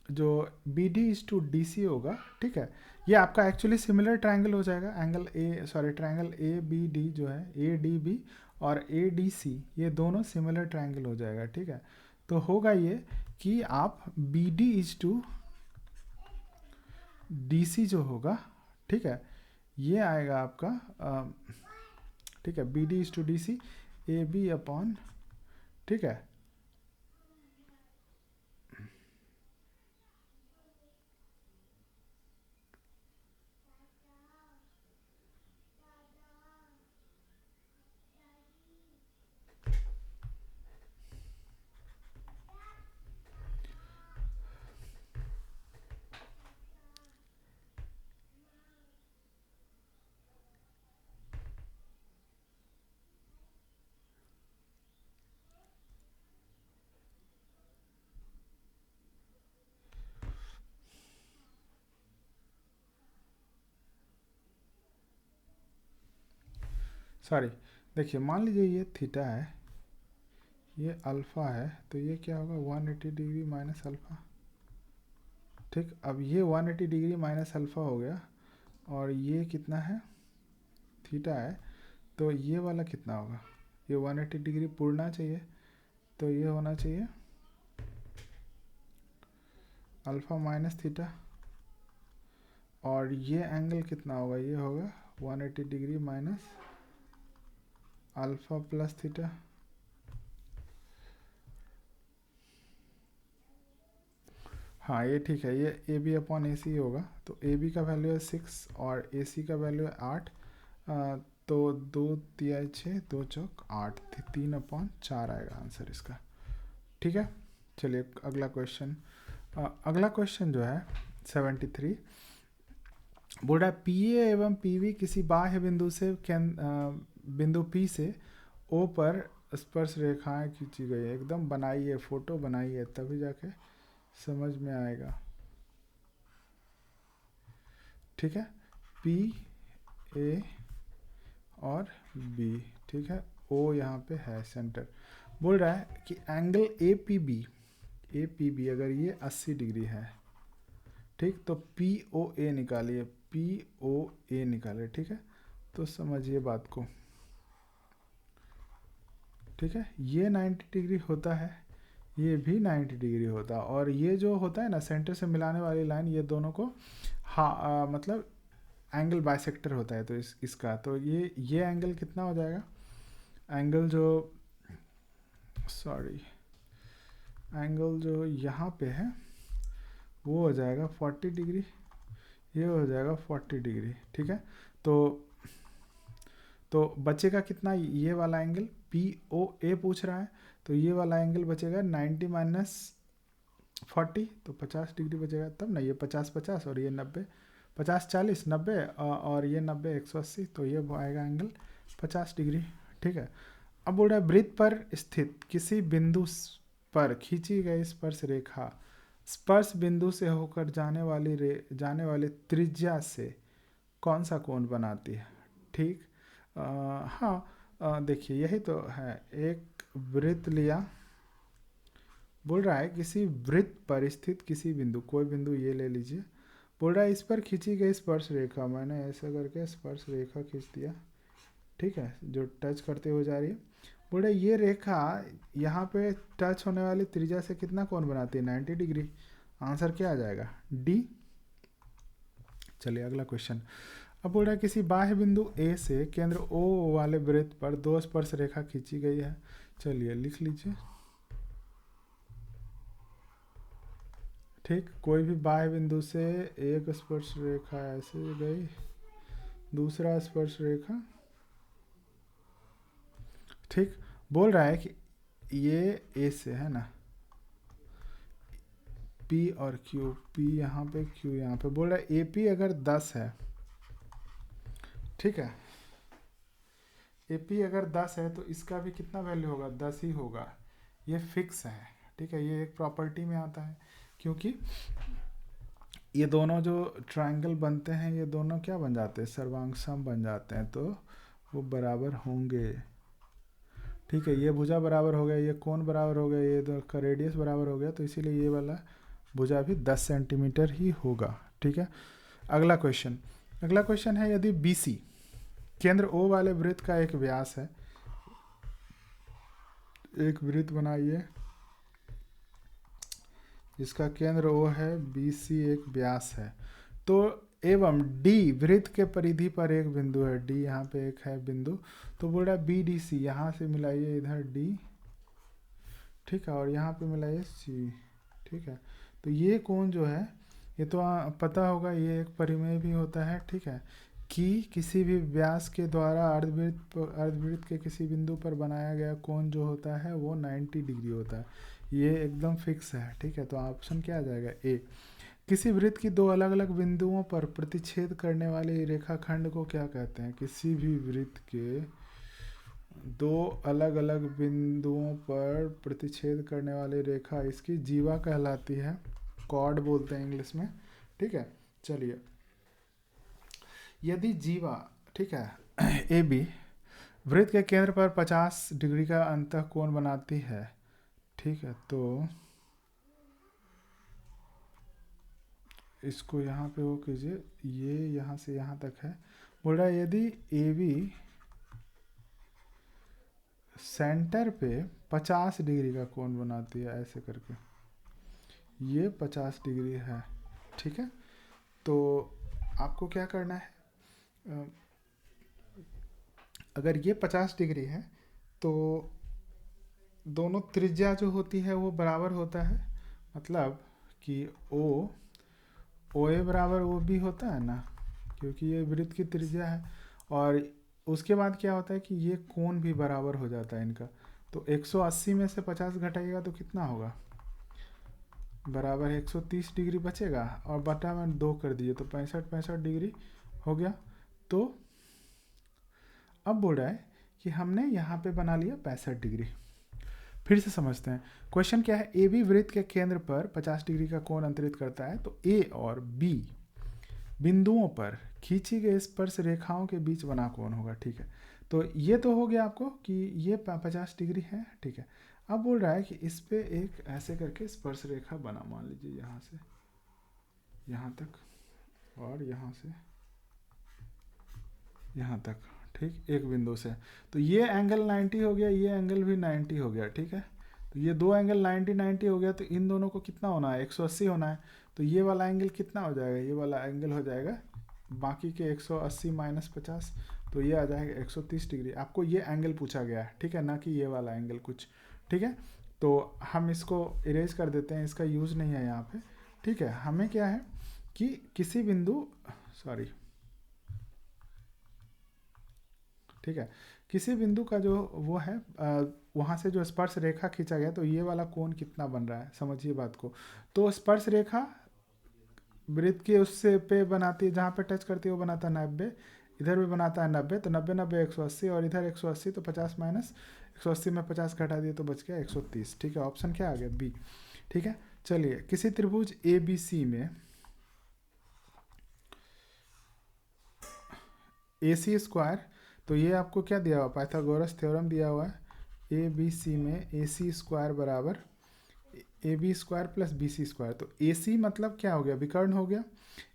जो B D is to D C होगा, ठीक है, ये आपका एक्चुअली सिमिलर ट्रायंगल हो जाएगा। Angle A, sorry triangle A B D जो है, ए डी बी और ए डी सी, ये दोनों सिमिलर ट्रायंगल हो जाएगा, ठीक है। तो होगा ये कि आप B D is to D C जो होगा, ठीक है, ये आएगा आपका, ठीक है, B D is to D C A B upon, ठीक है, सॉरी देखिए, मान लीजिए ये थीटा है, ये अल्फ़ा है, तो ये क्या होगा 180 डिग्री माइनस अल्फ़ा, ठीक। अब ये 180 डिग्री माइनस अल्फ़ा हो गया, और ये कितना है, थीटा है, तो ये वाला कितना होगा, ये 180 डिग्री पूर्णा चाहिए, तो ये होना चाहिए अल्फ़ा माइनस थीटा, और ये एंगल कितना होगा, ये होगा 180 degree minus alpha plus theta. हाँ ये ठीक है, ये ए बी अपॉन ए सी होगा, तो ए बी का वैल्यू है 6 और ए सी का वैल्यू है 8, तो 2 तिया 6, 2 चौक 8, 3/4 आएगा आंसर इसका, ठीक है। चलिए अगला क्वेश्चन, अगला क्वेश्चन जो है 73, बोल रहा है पी ए एवं पी वी किसी बाह्य बिंदु से बिंदु पी से ओ पर स्पर्श रेखाएं खींची गई है। एकदम बनाइए, फोटो बनाइए, तभी जाके समझ में आएगा, ठीक है। पी ए और बी, ठीक है, ओ यहाँ पे है सेंटर। बोल रहा है कि एंगल ए पी बी अगर ये 80 डिग्री है, ठीक, तो पी ओ ए निकालिए, पी ओ ए निकालिए, ठीक है। तो समझिए बात को, ठीक है, ये 90 डिग्री होता है, ये भी 90 डिग्री होता है, और ये जो होता है ना सेंटर से मिलाने वाली लाइन, ये दोनों को मतलब एंगल बाइसेक्टर होता है, तो इसका तो ये एंगल कितना हो जाएगा, एंगल जो, सॉरी एंगल जो यहाँ पे है वो हो जाएगा 40 डिग्री, ये हो जाएगा 40 डिग्री, ठीक है। तो बचेगा कितना, ये वाला एंगल पी ओ ए पूछ रहा है, तो ये वाला एंगल बचेगा 90 माइनस 40, तो 50 डिग्री बचेगा, तब ना ये 50 और ये 90, 50 40 90 और ये 90 180, तो ये आएगा एंगल 50 डिग्री, ठीक है। अब बोल रहा है वृत्त पर स्थित किसी बिंदु पर खींची गई स्पर्श रेखा स्पर्श बिंदु से होकर जाने वाली त्रिज्या से कौन सा कोण बनाती है, ठीक। हाँ देखिए यही तो है, एक वृत्त लिया, बोल रहा है किसी वृत्त पर स्थित किसी बिंदु, कोई बिंदु ये ले लीजिए, बोल रहा है इस पर खींची गई स्पर्श रेखा, मैंने ऐसा करके स्पर्श रेखा खींच दिया, ठीक है, जो टच करते हुए जा रही है। बोल रहा है ये रेखा यहाँ पे टच होने वाली त्रिज्या से कितना कोण बनाती है, 90 डिग्री। आंसर क्या आ जाएगा, डी। चलिए अगला क्वेश्चन, अब बोल रहा है किसी बाह्य बिंदु ए से केंद्र ओ वाले वृत्त पर 2 स्पर्श रेखा खींची गई है। चलिए लिख लीजिए, ठीक, कोई भी बाह्य बिंदु से एक स्पर्श रेखा ऐसे गई, दूसरा स्पर्श रेखा, ठीक, बोल रहा है कि ये ए से है ना, पी और क्यू, पी यहाँ पे क्यू यहाँ पे, बोल रहा है ए पी अगर 10 है, ठीक है, ए पी अगर 10 है तो इसका भी कितना वैल्यू होगा, 10 ही होगा, ये फिक्स है, ठीक है, ये एक प्रॉपर्टी में आता है, क्योंकि ये दोनों जो ट्रायंगल बनते हैं ये दोनों क्या बन जाते हैं, सर्वांग बन जाते हैं, तो वो बराबर होंगे, ठीक है, ये भुजा बराबर हो गया, ये कोण बराबर हो गया, ये इधर का रेडियस बराबर हो गया, तो इसीलिए ये वाला भुजा भी 10 सेंटीमीटर ही होगा, ठीक है। अगला क्वेश्चन है, यदि बी सी केंद्र ओ वाले वृत्त का एक व्यास है, एक वृत्त बनाइए जिसका केंद्र ओ है, बी सी एक व्यास है, तो एवं डी वृत्त के परिधि पर एक बिंदु है, डी यहाँ पे एक है बिंदु, तो बोल रहा है बी डी सी, यहाँ से मिलाइए इधर डी, ठीक है, और यहाँ पे मिलाइए सी, ठीक है, तो ये कोण जो है, ये तो पता होगा, ये एक परिमेय भी होता है, ठीक है, कि किसी भी व्यास के द्वारा अर्धवृत्त के किसी बिंदु पर बनाया गया कोण जो होता है वो 90 डिग्री होता है, ये एकदम फिक्स है, ठीक है, तो ऑप्शन क्या आ जाएगा, ए। किसी वृत्त की दो अलग अलग बिंदुओं पर प्रतिच्छेद करने वाले रेखाखंड को क्या कहते हैं, किसी भी वृत्त के दो अलग अलग बिंदुओं पर प्रतिच्छेद करने वाली रेखा, इसकी जीवा कहलाती है, कॉर्ड बोलते हैं इंग्लिश में, ठीक है। चलिए, यदि जीवा, ठीक है, ए बी वृत्त के केंद्र पर 50 डिग्री का अंतःकोण बनाती है, ठीक है, तो इसको यहाँ पे वो कीजिए, ये यहाँ से यहाँ तक है, बोल रहा है यदि ए बी सेंटर पे 50 डिग्री का कोण बनाती है, ऐसे करके ये 50 डिग्री है, ठीक है, तो आपको क्या करना है, अगर ये 50 डिग्री है तो दोनों त्रिज्या जो होती है वो बराबर होता है, मतलब कि ओ ए बराबर ओ बी होता है ना, क्योंकि ये वृत्त की त्रिज्या है, और उसके बाद क्या होता है कि ये कोण भी बराबर हो जाता है इनका, तो 180 में से 50 घटाइएगा तो कितना होगा, बराबर 130 डिग्री बचेगा, और बटा में 2 कर दिए तो 65 डिग्री हो गया, तो अब बोल रहा है कि हमने यहाँ पे बना लिया 65 डिग्री। फिर से समझते हैं, क्वेश्चन क्या है, ए बी वृत्त के केंद्र पर 50 डिग्री का कोण अंतरित करता है, तो ए और बी बिंदुओं पर खींची गई स्पर्श रेखाओं के बीच बना कोण होगा, ठीक है, तो ये तो हो गया आपको कि ये 50 डिग्री है, ठीक है। अब बोल रहा है कि इस पे एक ऐसे करके स्पर्श रेखा बना, मान लीजिए यहाँ से यहाँ तक और यहाँ से यहाँ तक, ठीक, एक बिंदु से, तो ये एंगल 90 हो गया, ये एंगल भी 90 हो गया, ठीक है, तो ये दो एंगल 90 हो गया, तो इन दोनों को कितना होना है, 180 होना है, तो ये वाला एंगल कितना हो जाएगा, ये वाला एंगल हो जाएगा बाकी के 180 माइनस 50, तो ये आ जाएगा 130 डिग्री, आपको ये एंगल पूछा गया है, ठीक है, ना कि ये वाला एंगल कुछ, ठीक है, तो हम इसको इरेज कर देते हैं, इसका यूज़ नहीं है यहाँ पे, ठीक है, हमें क्या है कि किसी बिंदु, सॉरी, ठीक है, किसी बिंदु का जो वो है वहाँ से जो स्पर्श रेखा खींचा गया, तो ये वाला कोण कितना बन रहा है, समझिए बात को, तो स्पर्श रेखा वृत्त के उससे पे बनाती है, जहाँ पे टच करती है वो बनाता है 90, इधर भी बनाता है 90, तो 90 90 180, और इधर 180, तो 50 माइनस 180 में 50 घटा दिए तो बच गया 130, ठीक है, ऑप्शन क्या आ गया, बी, ठीक है। चलिए, किसी त्रिभुज ए बी सी में ए सी स्क्वायर, तो ये आपको क्या दिया हुआ, पाइथागोरस थ्योरम दिया हुआ है, ए बी सी में ए सी स्क्वायर बराबर A B square plus B C square, तो ए सी मतलब क्या हो गया, विकर्ण हो गया,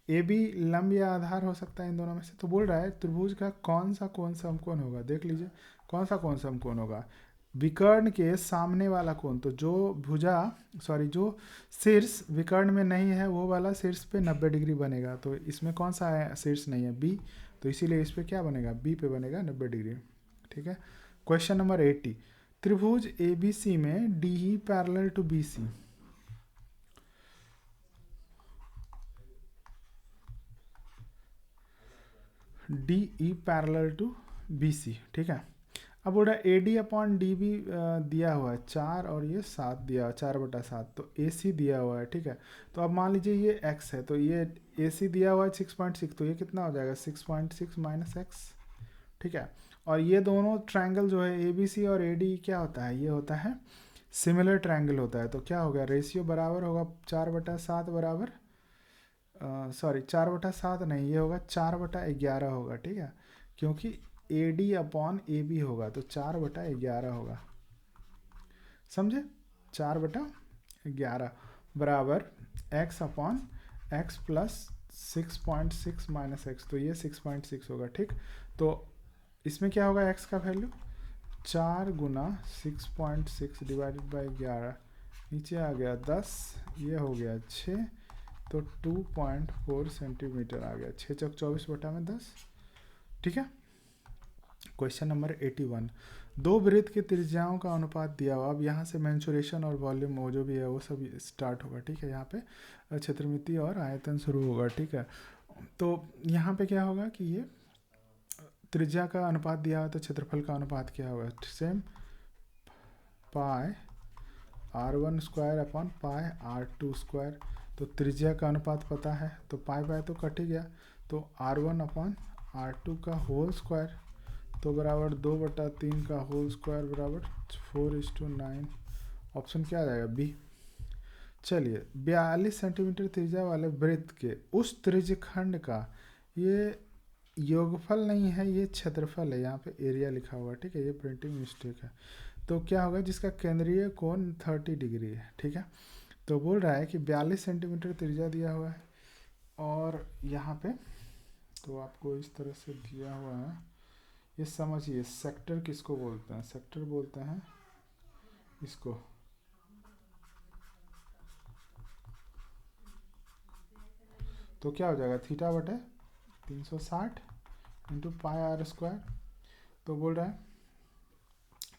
ए बी लंब या आधार हो सकता है इन दोनों में से, तो बोल रहा है त्रिभुज का कौन सा समकोण होगा, देख लीजिए कौन सा समकोण होगा, विकर्ण के सामने वाला कोण, तो जो भुजा, सॉरी, जो शीर्ष विकर्ण में नहीं है वो वाला शीर्ष पे 90 डिग्री बनेगा, तो इसमें कौन सा है, शीर्ष नहीं है, बी, तो इसीलिए इस पे क्या बनेगा, बी पे बनेगा 90 डिग्री, ठीक है। क्वेश्चन नंबर 80, त्रिभुज ए बी सी में D E parallel to B C, D E parallel to B C, ठीक है। अब बोल रहा है A D upon D B दिया हुआ है 4 और ये 7 दिया हुआ है 4/7, तो ए सी दिया हुआ है, ठीक है। तो अब मान लीजिए ये x है, तो ये ए सी दिया हुआ है 6.6, तो ये कितना हो जाएगा 6.6 माइनस एक्स, ठीक है। और ये दोनों ट्रायंगल जो है ए बी सी और ए डी क्या होता है, ये होता है सिमिलर ट्रायंगल होता है। तो क्या हो गया, रेशियो बराबर होगा 4/7 बराबर, सॉरी 4/7 नहीं, ये होगा 4/11 होगा, ठीक है। क्योंकि A D upon A B होगा तो 4/11 होगा, समझे। 4/11 बराबर x upon x plus 6.6 minus x, तो ये 6.6 होगा, ठीक। तो इसमें क्या होगा एक्स का वैल्यू 4 गुना 6.6 डिवाइडेड बाई 11, नीचे आ गया 10, ये हो गया 6, तो 2.4 सेंटीमीटर आ गया, 6 चौक 24/10, ठीक है। क्वेश्चन नंबर 81, दो वृत्त की त्रिज्याओं का अनुपात दिया हुआ। अब यहाँ से मेंसुरेशन और वॉल्यूम जो भी है वो सब स्टार्ट होगा, ठीक है। यहाँ पे क्षेत्रमिति और आयतन शुरू होगा, ठीक है। तो यहाँ पे क्या होगा कि ये त्रिज्या का अनुपात दिया हुआ तो क्षेत्रफल का अनुपात क्या होगा, सेम पाई r1² अपॉन पाई r2²। तो त्रिज्या का अनुपात पता है तो पाई पाई तो कट ही गया, तो r1 अपॉन r2 का होल स्क्वायर, तो बराबर 2/3 का होल स्क्वायर बराबर 4:9। ऑप्शन क्या आ जाएगा, बी। चलिए 42 सेंटीमीटर त्रिज्या वाले वृत्त के उस त्रिज्यखंड का, ये योगफल नहीं है, ये क्षेत्रफल है, यहाँ पे एरिया लिखा हुआ है, ठीक है, ये प्रिंटिंग मिस्टेक है। तो क्या होगा, जिसका केंद्रीय कोण 30 डिग्री है, ठीक है। तो बोल रहा है कि 42 सेंटीमीटर त्रिज्या दिया हुआ है और यहाँ पे तो आपको इस तरह से दिया हुआ है, ये समझिए सेक्टर किसको बोलते हैं, सेक्टर बोलते हैं इसको, तो क्या हो जाएगा θ/360 इंटू पाई r²। तो बोल रहा है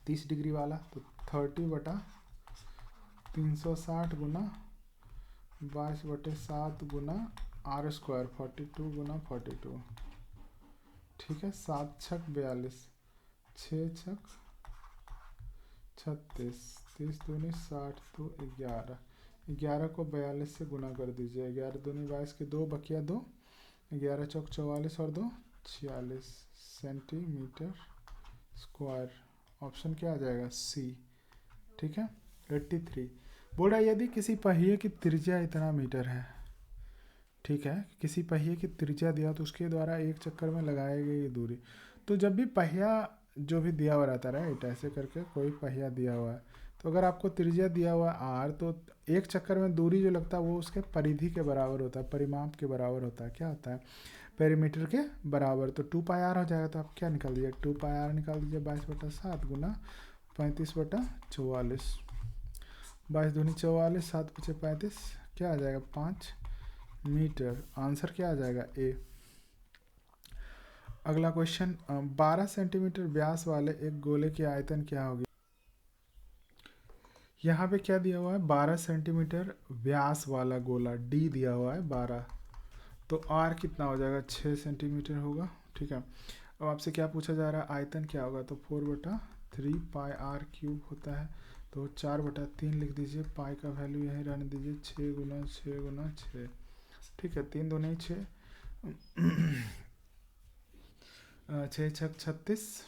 30 डिग्री वाला, तो 30/360 गुना 22/7 गुना r², 42 गुना 42, ठीक है। 7 छक 42, 6 छक 36, 30 दूनी 60, तो 11, 11 को 42 से गुना कर दीजिए, 11 दूनी 22 के 2 बकिया 2, 11 चौक 44 और 2 46 सेंटीमीटर स्क्वायर। ऑप्शन क्या आ जाएगा, सी, ठीक है। 83 बोल रहा है यदि किसी पहिए की त्रिज्या इतना मीटर है, ठीक है, किसी पहिए की त्रिज्या दिया तो उसके द्वारा एक चक्कर में लगाई गई दूरी। तो जब भी पहिया जो भी दिया हुआ रहता है, राइट, ऐसे करके कोई पहिया दिया हुआ है, तो अगर आपको त्रिज्या दिया हुआ है आर, तो एक चक्कर में दूरी जो लगता है वो उसके परिधि के बराबर होता है, परिमाप के बराबर होता है, क्या होता है, पेरीमीटर के बराबर। तो 2πr हो जाएगा, तो आप क्या निकाल दीजिए, 2πr निकाल दीजिए 22/7 गुना 35/44, 22 दूनी 44, 7 × 35, क्या आ जाएगा 5 मीटर। आंसर क्या आ जाएगा, ए। अगला क्वेश्चन, 12 सेंटीमीटर व्यास वाले एक गोले की आयतन क्या होगी। यहाँ पे क्या दिया हुआ है, 12 सेंटीमीटर व्यास वाला गोला, डी दिया हुआ है 12, तो आर कितना हो जाएगा 6 सेंटीमीटर होगा, ठीक है। अब आपसे क्या पूछा जा रहा है, आयतन क्या होगा, तो 4/3 पाई r³ होता है, तो 4/3 लिख दीजिए, पाई का वैल्यू यहीं रहने दीजिए, 6 गुना 6 गुना 6, ठीक है। 3 दूनी 6, 6 छक 36,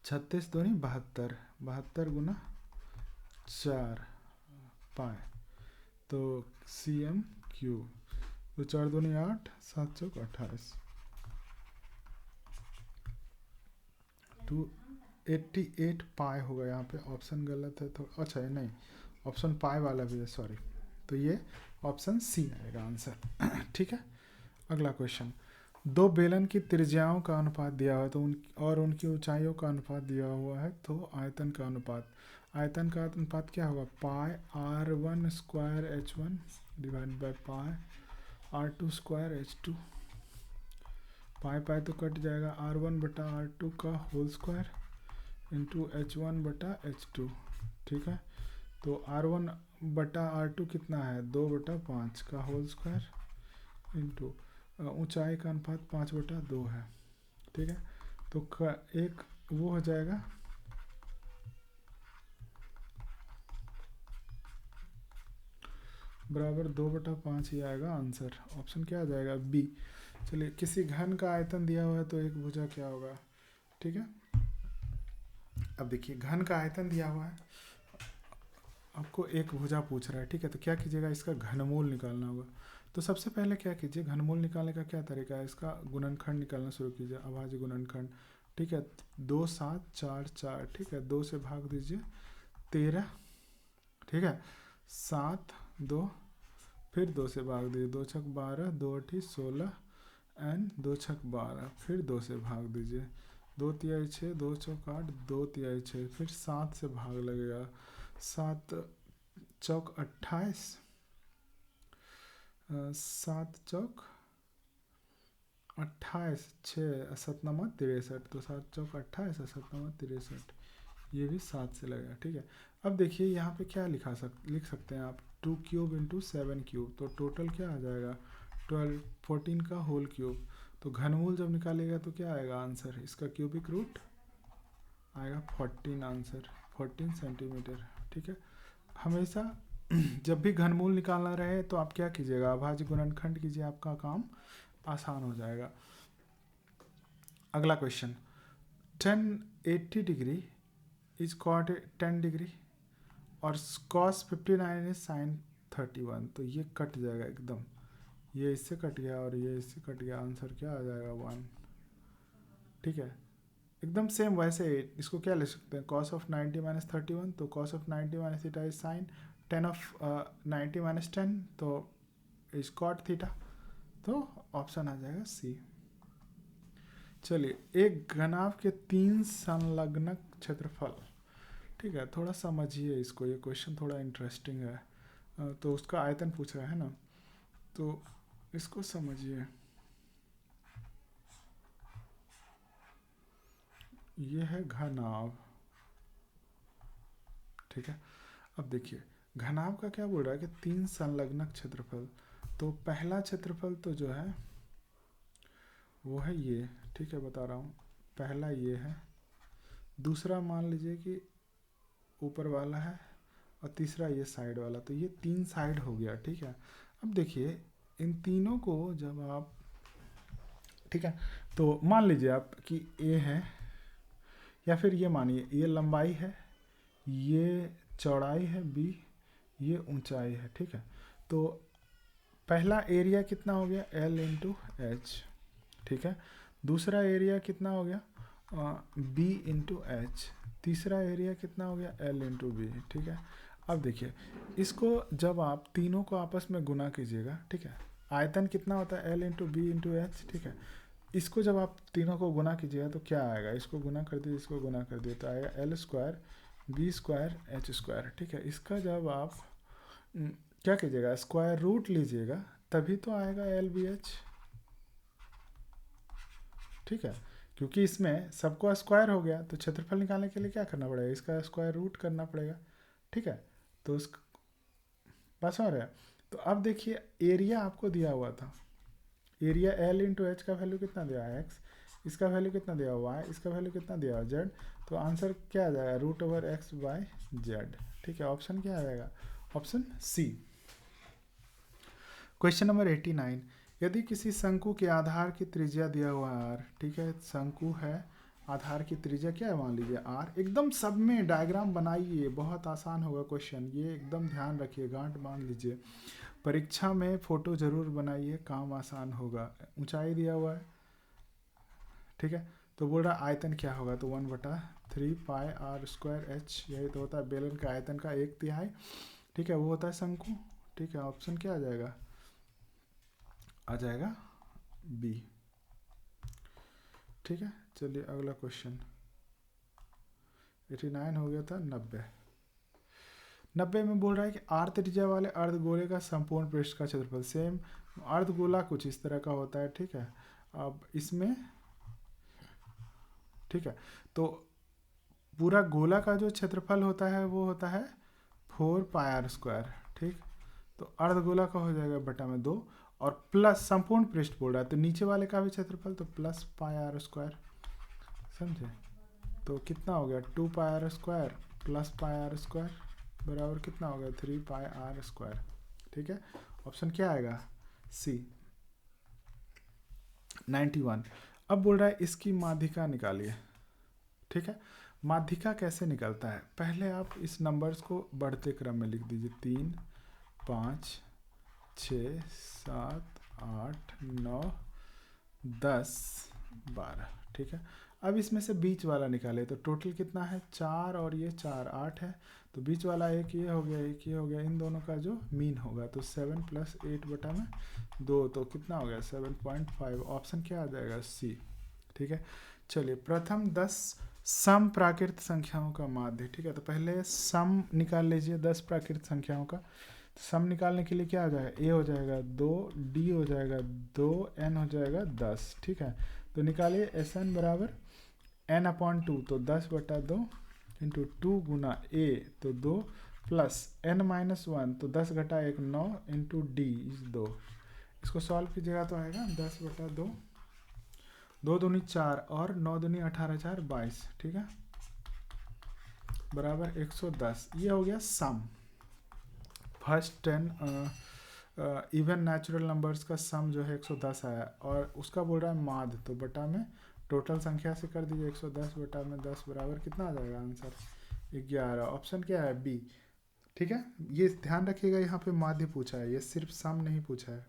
36 दूनी 72, 72 गुना 4 पाई, तो cm³, तो 4 दूनी 8, 7 चौक 28, 288 पाई होगा। यहाँ पे ऑप्शन गलत है, तो अच्छा है नहीं, ऑप्शन पाई वाला भी है, सॉरी, तो ये ऑप्शन सी आएगा आंसर, ठीक है। अगला क्वेश्चन, दो बेलन की त्रिज्याओं का अनुपात दिया हुआ है, तो और उनकी ऊंचाइयों का अनुपात दिया हुआ है, तो आयतन का अनुपात, आयतन का अनुपात क्या होगा, पाई r1² h1 divide by pi r2² h2, पाई पाई तो कट जाएगा, r1/r2 का होल स्क्वायर इंटू h1/h2, ठीक है। तो r1/r2 कितना है, 2/5 का होल स्क्वायर इंटू ऊंचाई का अनुपात 5/2 है, ठीक है। तो एक वो हो जाएगा बराबर 2/5 ही आएगा आंसर। ऑप्शन क्या आ जाएगा? बी। चलिए, किसी घन का आयतन दिया हुआ है तो एक भुजा क्या होगा, ठीक है। अब देखिए, घन का आयतन दिया हुआ है, आपको एक भुजा पूछ रहा है, ठीक है। तो क्या कीजिएगा, इसका घनमूल निकालना होगा। तो सबसे पहले क्या कीजिए, घनमूल निकालने का क्या तरीका है, इसका गुणनखंड निकालना शुरू कीजिए, अभाज्य गुणनखंड, ठीक है। 2 7 4 4, ठीक है। 2 से भाग दीजिए 13, ठीक है। 7 2, फिर 2 से भाग दीजिए, 2 छक 12, 2 8 16 एंड 2 छक 12, फिर 2 से भाग दीजिए, 2 तिहाई 6, 2 चौक 8, 2 तिहाई 6, फिर 7 से भाग लगेगा, 7 चौक 28, 7 चौक 28, 6 7 63, तो 7 चौक 28 और 7 63, ये भी 7 से लगेगा, ठीक है। अब देखिए यहाँ पे क्या लिख सकते हैं आप, 2 क्यूब इंटू 7 क्यूब, तो टोटल क्या आ जाएगा 12 14 का होल क्यूब। तो घनमूल जब निकालेगा तो क्या आएगा आंसर, इसका क्यूबिक रूट आएगा 14 आंसर, 14 सेंटीमीटर, ठीक है। हमेशा जब भी घनमूल निकालना रहे तो आप क्या कीजिएगा, अभाज्य गुणनखंड कीजिए, आपका काम आसान हो जाएगा। अगला question, 1080 degree is cot 10 degree और cos 59 इज साइन 31, तो ये कट जाएगा एकदम, ये इससे कट गया और ये इससे कट गया, आंसर क्या आ जाएगा 1, ठीक है। एकदम सेम वैसे इसको क्या ले सकते हैं, cos ऑफ 90 माइनस 31, तो cos of 90 minus theta is sine 10 of 90 minus 10, तो इज कॉट थीटा, तो ऑप्शन आ जाएगा सी। चलिए, एक घनाभ के 3 संलग्नक क्षेत्रफल, ठीक है। थोड़ा समझिए इसको, ये क्वेश्चन थोड़ा इंटरेस्टिंग है। तो उसका आयतन पूछ रहा है ना, तो इसको समझिए। ये है घनाभ, ठीक है। अब देखिए, घनाभ का क्या बोल रहा है कि 3 संलग्नक क्षेत्रफल, तो पहला क्षेत्रफल तो जो है वो है ये, ठीक है, बता रहा हूँ, पहला ये है, दूसरा मान लीजिए कि ऊपर वाला है, और तीसरा ये साइड वाला, तो ये 3 साइड हो गया, ठीक है। अब देखिए, इन तीनों को जब आप, ठीक है, तो मान लीजिए आप कि ए है, या फिर ये मानिए ये लंबाई है, ये चौड़ाई है बी, ये ऊंचाई है, ठीक है। तो पहला एरिया कितना हो गया, एल इंटू एच, ठीक है। दूसरा एरिया कितना हो गया, बी इंटू एच, तीसरा एरिया कितना हो गया, एल इंटू बी, ठीक है। अब देखिए, इसको जब आप तीनों को आपस में गुना कीजिएगा, ठीक है, आयतन कितना होता है, L into B into H, ठीक है। इसको जब आप तीनों को गुना कीजिएगा तो क्या आएगा, इसको गुना कर दिए, इसको गुना कर दिए, तो आएगा L square B square H square, ठीक है। इसका जब आप क्या कीजिएगा, स्क्वायर रूट लीजिएगा, तभी तो आएगा एल बी एच, ठीक है। क्योंकि इसमें सबको स्क्वायर हो गया, तो क्षेत्रफल निकालने के लिए क्या करना पड़ेगा, इसका स्क्वायर रूट करना पड़ेगा, ठीक है। तो उस बात समझ रहे हैं। तो अब देखिए, एरिया आपको दिया हुआ था, एरिया एल इंटू एच का वैल्यू कितना दिया है एक्स, इसका वैल्यू कितना दिया हुआ है, इसका वैल्यू कितना दिया हुआ जेड, तो आंसर क्या आ जाएगा, root over x by z, ठीक है। ऑप्शन क्या आ जाएगा, ऑप्शन सी। क्वेश्चन नंबर 89, यदि किसी शंकु के आधार की त्रिज्या दिया हुआ है आर, ठीक है, शंकु है, आधार की त्रिज्या क्या है, मान लीजिए आर, एकदम सब में डायग्राम बनाइए, बहुत आसान होगा क्वेश्चन, ये एकदम ध्यान रखिए, गांठ बांध लीजिए, परीक्षा में फोटो जरूर बनाइए, काम आसान होगा। ऊंचाई दिया हुआ है, ठीक है, तो बोल रहा आयतन क्या होगा, तो 1/3 पाई आर स्क्वायर एच, यही तो होता है बेलन का आयतन का 1/3, ठीक है, वो होता है शंकु, ठीक है। ऑप्शन क्या आ जाएगा बी, ठीक है। चलिए, अगला क्वेश्चन 89 हो गया था, 90 में बोल रहा है कि आर त्रिज्या वाले अर्धगोले का संपूर्ण पृष्ठ का क्षेत्रफल, सेम अर्धगोला कुछ इस तरह का होता है, ठीक है। अब इसमें, ठीक है, तो पूरा गोला का जो क्षेत्रफल होता है वो होता है 4 पाई आर स्क्वायर, ठीक। तो अर्धगोला का हो जाएगा बटा में 2, और प्लस संपूर्ण पृष्ठ बोल रहा है तो नीचे वाले का भी क्षेत्रफल, तो प्लस पाई आर स्क्वायर, समझे। तो कितना हो गया 2 pi R square plus pi R square बराबर कितना हो गया 3 पाई आर स्क्वायर। ठीक है, ऑप्शन क्या आएगा सी 91। अब बोल रहा है इसकी माध्यिका निकालिए। ठीक है, माध्यिका कैसे निकलता है, पहले आप इस नंबर्स को बढ़ते क्रम में लिख दीजिए 3 5 6 7 8 9 10 12। ठीक है, अब इसमें से बीच वाला निकाले तो टोटल कितना है 4 और ये 4 8 है, तो बीच वाला एक ये हो गया एक ये हो गया, इन दोनों का जो मीन होगा तो 7 + 8 बटा में 2, तो कितना हो गया 7.5। ऑप्शन क्या आ जाएगा सी। ठीक है, चलिए प्रथम 10 सम प्राकृत संख्याओं का माध्य। ठीक है, तो पहले सम निकाल लीजिए 10 प्राकृत संख्याओं का। तो सम निकालने के लिए क्या आ जाएगा, ए हो जाएगा 2, डी हो जाएगा 2, एन हो जाएगा 10। ठीक है, तो निकालिए एस एन बराबर n/2, तो 10/2 इंटू 2 गुना ए तो 2 प्लस n-1 तो 10 घटा 1 9 इंटू डी 2। इसको सॉल्व कीजिएगा तो आएगा 10/2, 2 दूनी 4 और 9 दूनी 18 4 22। ठीक है, बराबर 110। ये हो गया सम, फर्स्ट 10 इवन नेचुरल नंबर्स का सम जो है 110 आया, और उसका बोल रहा है माध्य, तो बटा में टोटल संख्या से कर दीजिए 110 बटा में 10 बराबर कितना आ जाएगा आंसर 11। ऑप्शन क्या है बी। ठीक है, ये ध्यान रखिएगा यहाँ पे माध्य पूछा है, ये सिर्फ सम नहीं पूछा है।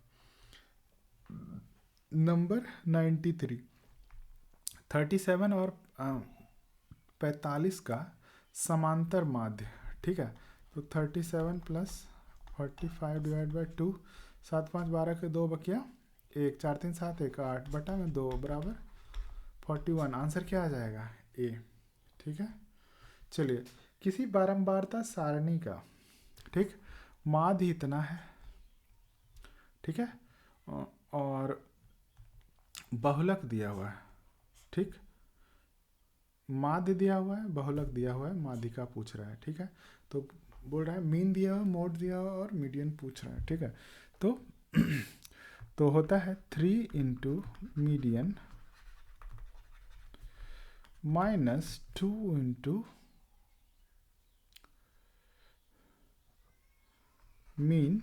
नंबर 93, 37 और 45 का समांतर माध्य। ठीक है, तो 37 + 45 / 2, 7 5 12 के 2 बकिया 1, 4 3 7 1 8 बटा में 2 बराबर 41। आंसर क्या आ जाएगा ए। ठीक है, चलिए किसी बारंबारता सारणी का ठीक माध्य इतना है। ठीक है, और बहुलक दिया हुआ है। ठीक, माध्य दिया हुआ है, बहुलक दिया हुआ है, माध्यिका पूछ रहा है। ठीक है, तो बोल रहा है मीन दिया हुआ, मोड दिया हुआ और मीडियन पूछ रहा है। ठीक है, तो होता है 3 × मीडियन -2 × मीन,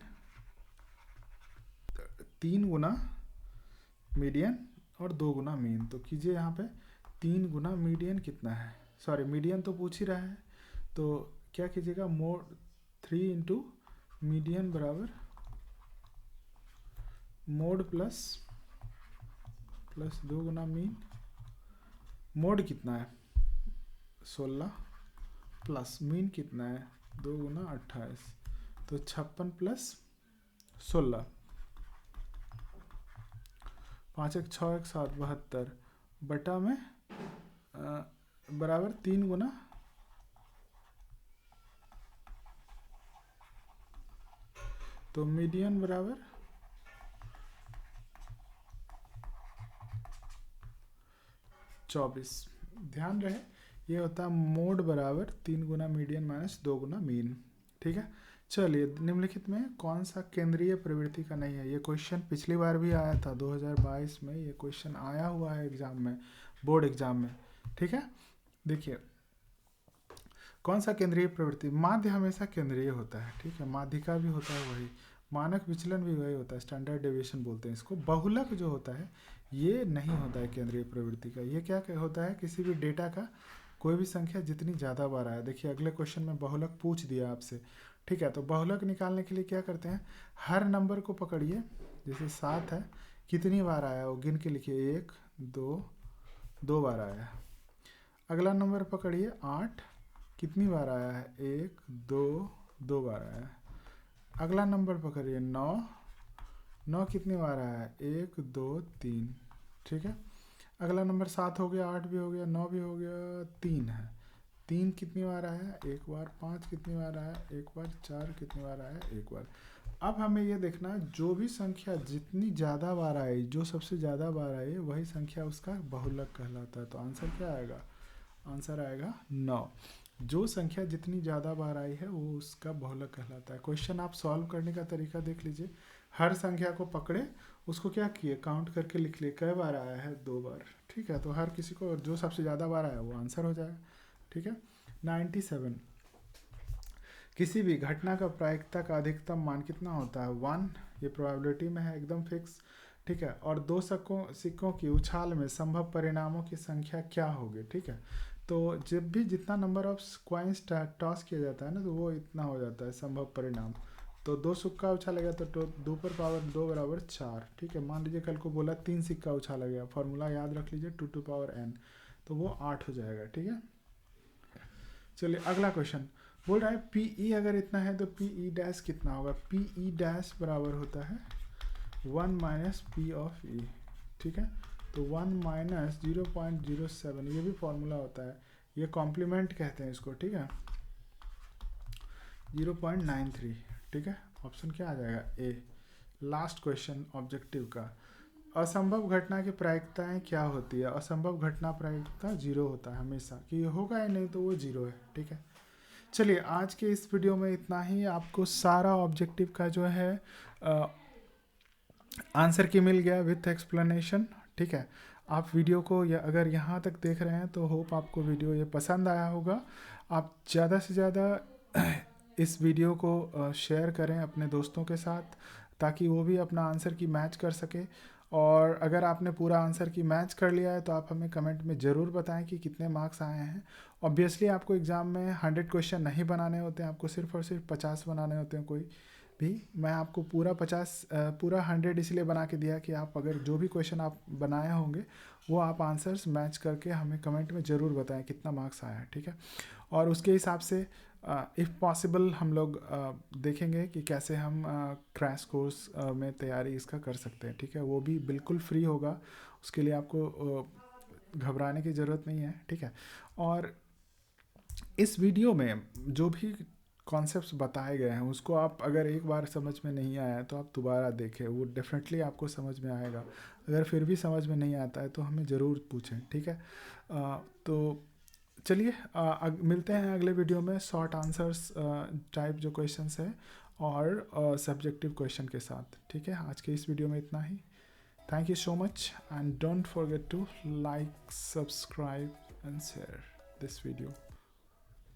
3 गुना मीडियन और 2 गुना मीन। तो कीजिए यहाँ पे 3 गुना मीडियन कितना है, सॉरी मीडियन तो पूछ ही रहा है, तो क्या कीजिएगा मोड 3 × मीडियन बराबर मोड प्लस 2 गुना मीन। मोड कितना है 16 प्लस मीन कितना है 2 गुना 28, तो 56 + 16, 5 1 6 1 7 72 बटा में बराबर 3 गुना, तो मीडियन बराबर 24। ध्यान रहे ये होता है मोड बराबर 3 गुना मीडियन - 2 गुना मीन। ठीक है, चलिए निम्नलिखित में कौन सा केंद्रीय प्रवृत्ति का नहीं है। ये क्वेश्चन पिछली बार भी आया था 2022 में, ये क्वेश्चन आया हुआ है एग्जाम में, बोर्ड एग्जाम में। ठीक है, देखिए कौन सा केंद्रीय प्रवृत्ति, माध्य हमेशा केंद्रीय होता है। ठीक है, माध्यिका भी होता है वही, मानक विचलन भी वही होता है, स्टैंडर्ड डेविएशन बोलते हैं इसको। बहुलक जो होता है ये नहीं होता है केंद्रीय प्रवृत्ति का। ये क्या होता है, किसी भी डेटा का कोई भी संख्या जितनी ज़्यादा बार आए। देखिए अगले क्वेश्चन में बहुलक पूछ दिया आपसे। ठीक है, तो बहुलक निकालने के लिए क्या करते हैं, हर नंबर को पकड़िए, जैसे 7 है, कितनी बार आया वो गिन के लिखिए, 1 2 बार आया है। अगला नंबर पकड़िए 8, कितनी बार आया है 1 2 बार आया है। अगला नंबर पकड़िए 9 कितनी बार आया है 1 2 3। ठीक है, अगला नंबर 7 हो गया, 8 भी हो गया, 9 भी हो गया, 3 है, 3 कितनी बार आया है 1 बार, 5 कितनी बार आया है 1 बार, 4 कितनी बार आया है 1 बार। अब हमें ये देखना है जो भी संख्या जितनी ज़्यादा बार आई, जो सबसे ज़्यादा बार आई वही संख्या उसका बहुलक कहलाता है। तो आंसर क्या आएगा, आंसर आएगा 9। जो संख्या जितनी ज़्यादा बार आई है वो उसका बहुलक कहलाता है। क्वेश्चन आप सॉल्व करने का तरीका देख लीजिए। हर संख्या को पकड़े, उसको क्या किए, काउंट करके लिख लिए, कई बार आया है, 2 बार। ठीक है, तो हर किसी को जो सबसे ज़्यादा बार आया वो आंसर हो जाएगा। ठीक है। 97, किसी भी घटना का प्रायिकता का अधिकतम मान कितना होता है, 1। ये प्रोबेबिलिटी में है, एकदम फिक्स। ठीक है, और 2 सिक्कों की उछाल में संभव परिणामों की संख्या क्या होगी। ठीक है, तो जब भी जितना नंबर ऑफ कॉइन्स टॉस किया जाता है ना, तो वो इतना हो जाता है संभव परिणाम। तो 2 सिक्का उछाला गया तो 2 पर पावर 2 बराबर 4। ठीक है, मान लीजिए कल को बोला 3 सिक्का उछाला गया, फॉर्मूला याद रख लीजिए 2 टू पावर n, तो वो 8 हो जाएगा। ठीक है, चलिए अगला क्वेश्चन बोल रहा है पीई अगर इतना है तो पीई डैश कितना होगा। पीई डैश बराबर होता है 1 माइनस पी ऑफ ई। ठीक है, तो 1 माइनस 0.07, ये भी फॉर्मूला होता है, ये कॉम्प्लीमेंट कहते हैं इसको। ठीक है, 0.93। ठीक है, ऑप्शन क्या आ जाएगा, ए। लास्ट क्वेश्चन ऑब्जेक्टिव का, असंभव घटना की प्रायिकताएं क्या होती है। असंभव घटना प्रायिकता 0 होता है हमेशा, कि होगा ही नहीं तो वो 0 है। ठीक है, चलिए आज के इस वीडियो में इतना ही। आपको सारा ऑब्जेक्टिव का जो है आंसर की मिल गया विथ एक्सप्लेनेशन। ठीक है, आप वीडियो को अगर यहाँ तक देख रहे हैं तो होप आपको वीडियो ये पसंद आया होगा। आप ज़्यादा से ज़्यादा इस वीडियो को शेयर करें अपने दोस्तों के साथ, ताकि वो भी अपना आंसर की मैच कर सके। और अगर आपने पूरा आंसर की मैच कर लिया है तो आप हमें कमेंट में ज़रूर बताएं कि कितने मार्क्स आए हैं। ऑब्वियसली आपको एग्ज़ाम में 100 क्वेश्चन नहीं बनाने होते हैं, आपको सिर्फ और सिर्फ 50 बनाने होते हैं। कोई भी, मैं आपको पूरा 100 इसलिए बना के दिया कि आप अगर जो भी क्वेश्चन आप बनाए होंगे वो आप आंसर्स मैच करके हमें कमेंट में ज़रूर बताएं कितना मार्क्स आया है। ठीक है, और उसके हिसाब से इफ़ पॉसिबल हम लोग देखेंगे कि कैसे हम क्रैश कोर्स में तैयारी इसका कर सकते हैं। ठीक है, वो भी बिल्कुल फ्री होगा, उसके लिए आपको घबराने की ज़रूरत नहीं है। ठीक है, और इस वीडियो में जो भी कॉन्सेप्ट्स बताए गए हैं उसको आप अगर एक बार समझ में नहीं आया तो आप दोबारा देखें, वो डेफिनेटली आपको समझ में आएगा। अगर फिर भी समझ में नहीं आता है तो हमें ज़रूर पूछें। ठीक है, तो चलिए मिलते हैं अगले वीडियो में शॉर्ट आंसर्स टाइप जो क्वेश्चंस है और सब्जेक्टिव क्वेश्चन के साथ। ठीक है, आज के इस वीडियो में इतना ही। Thank you so much and don't forget to like, subscribe and share this video.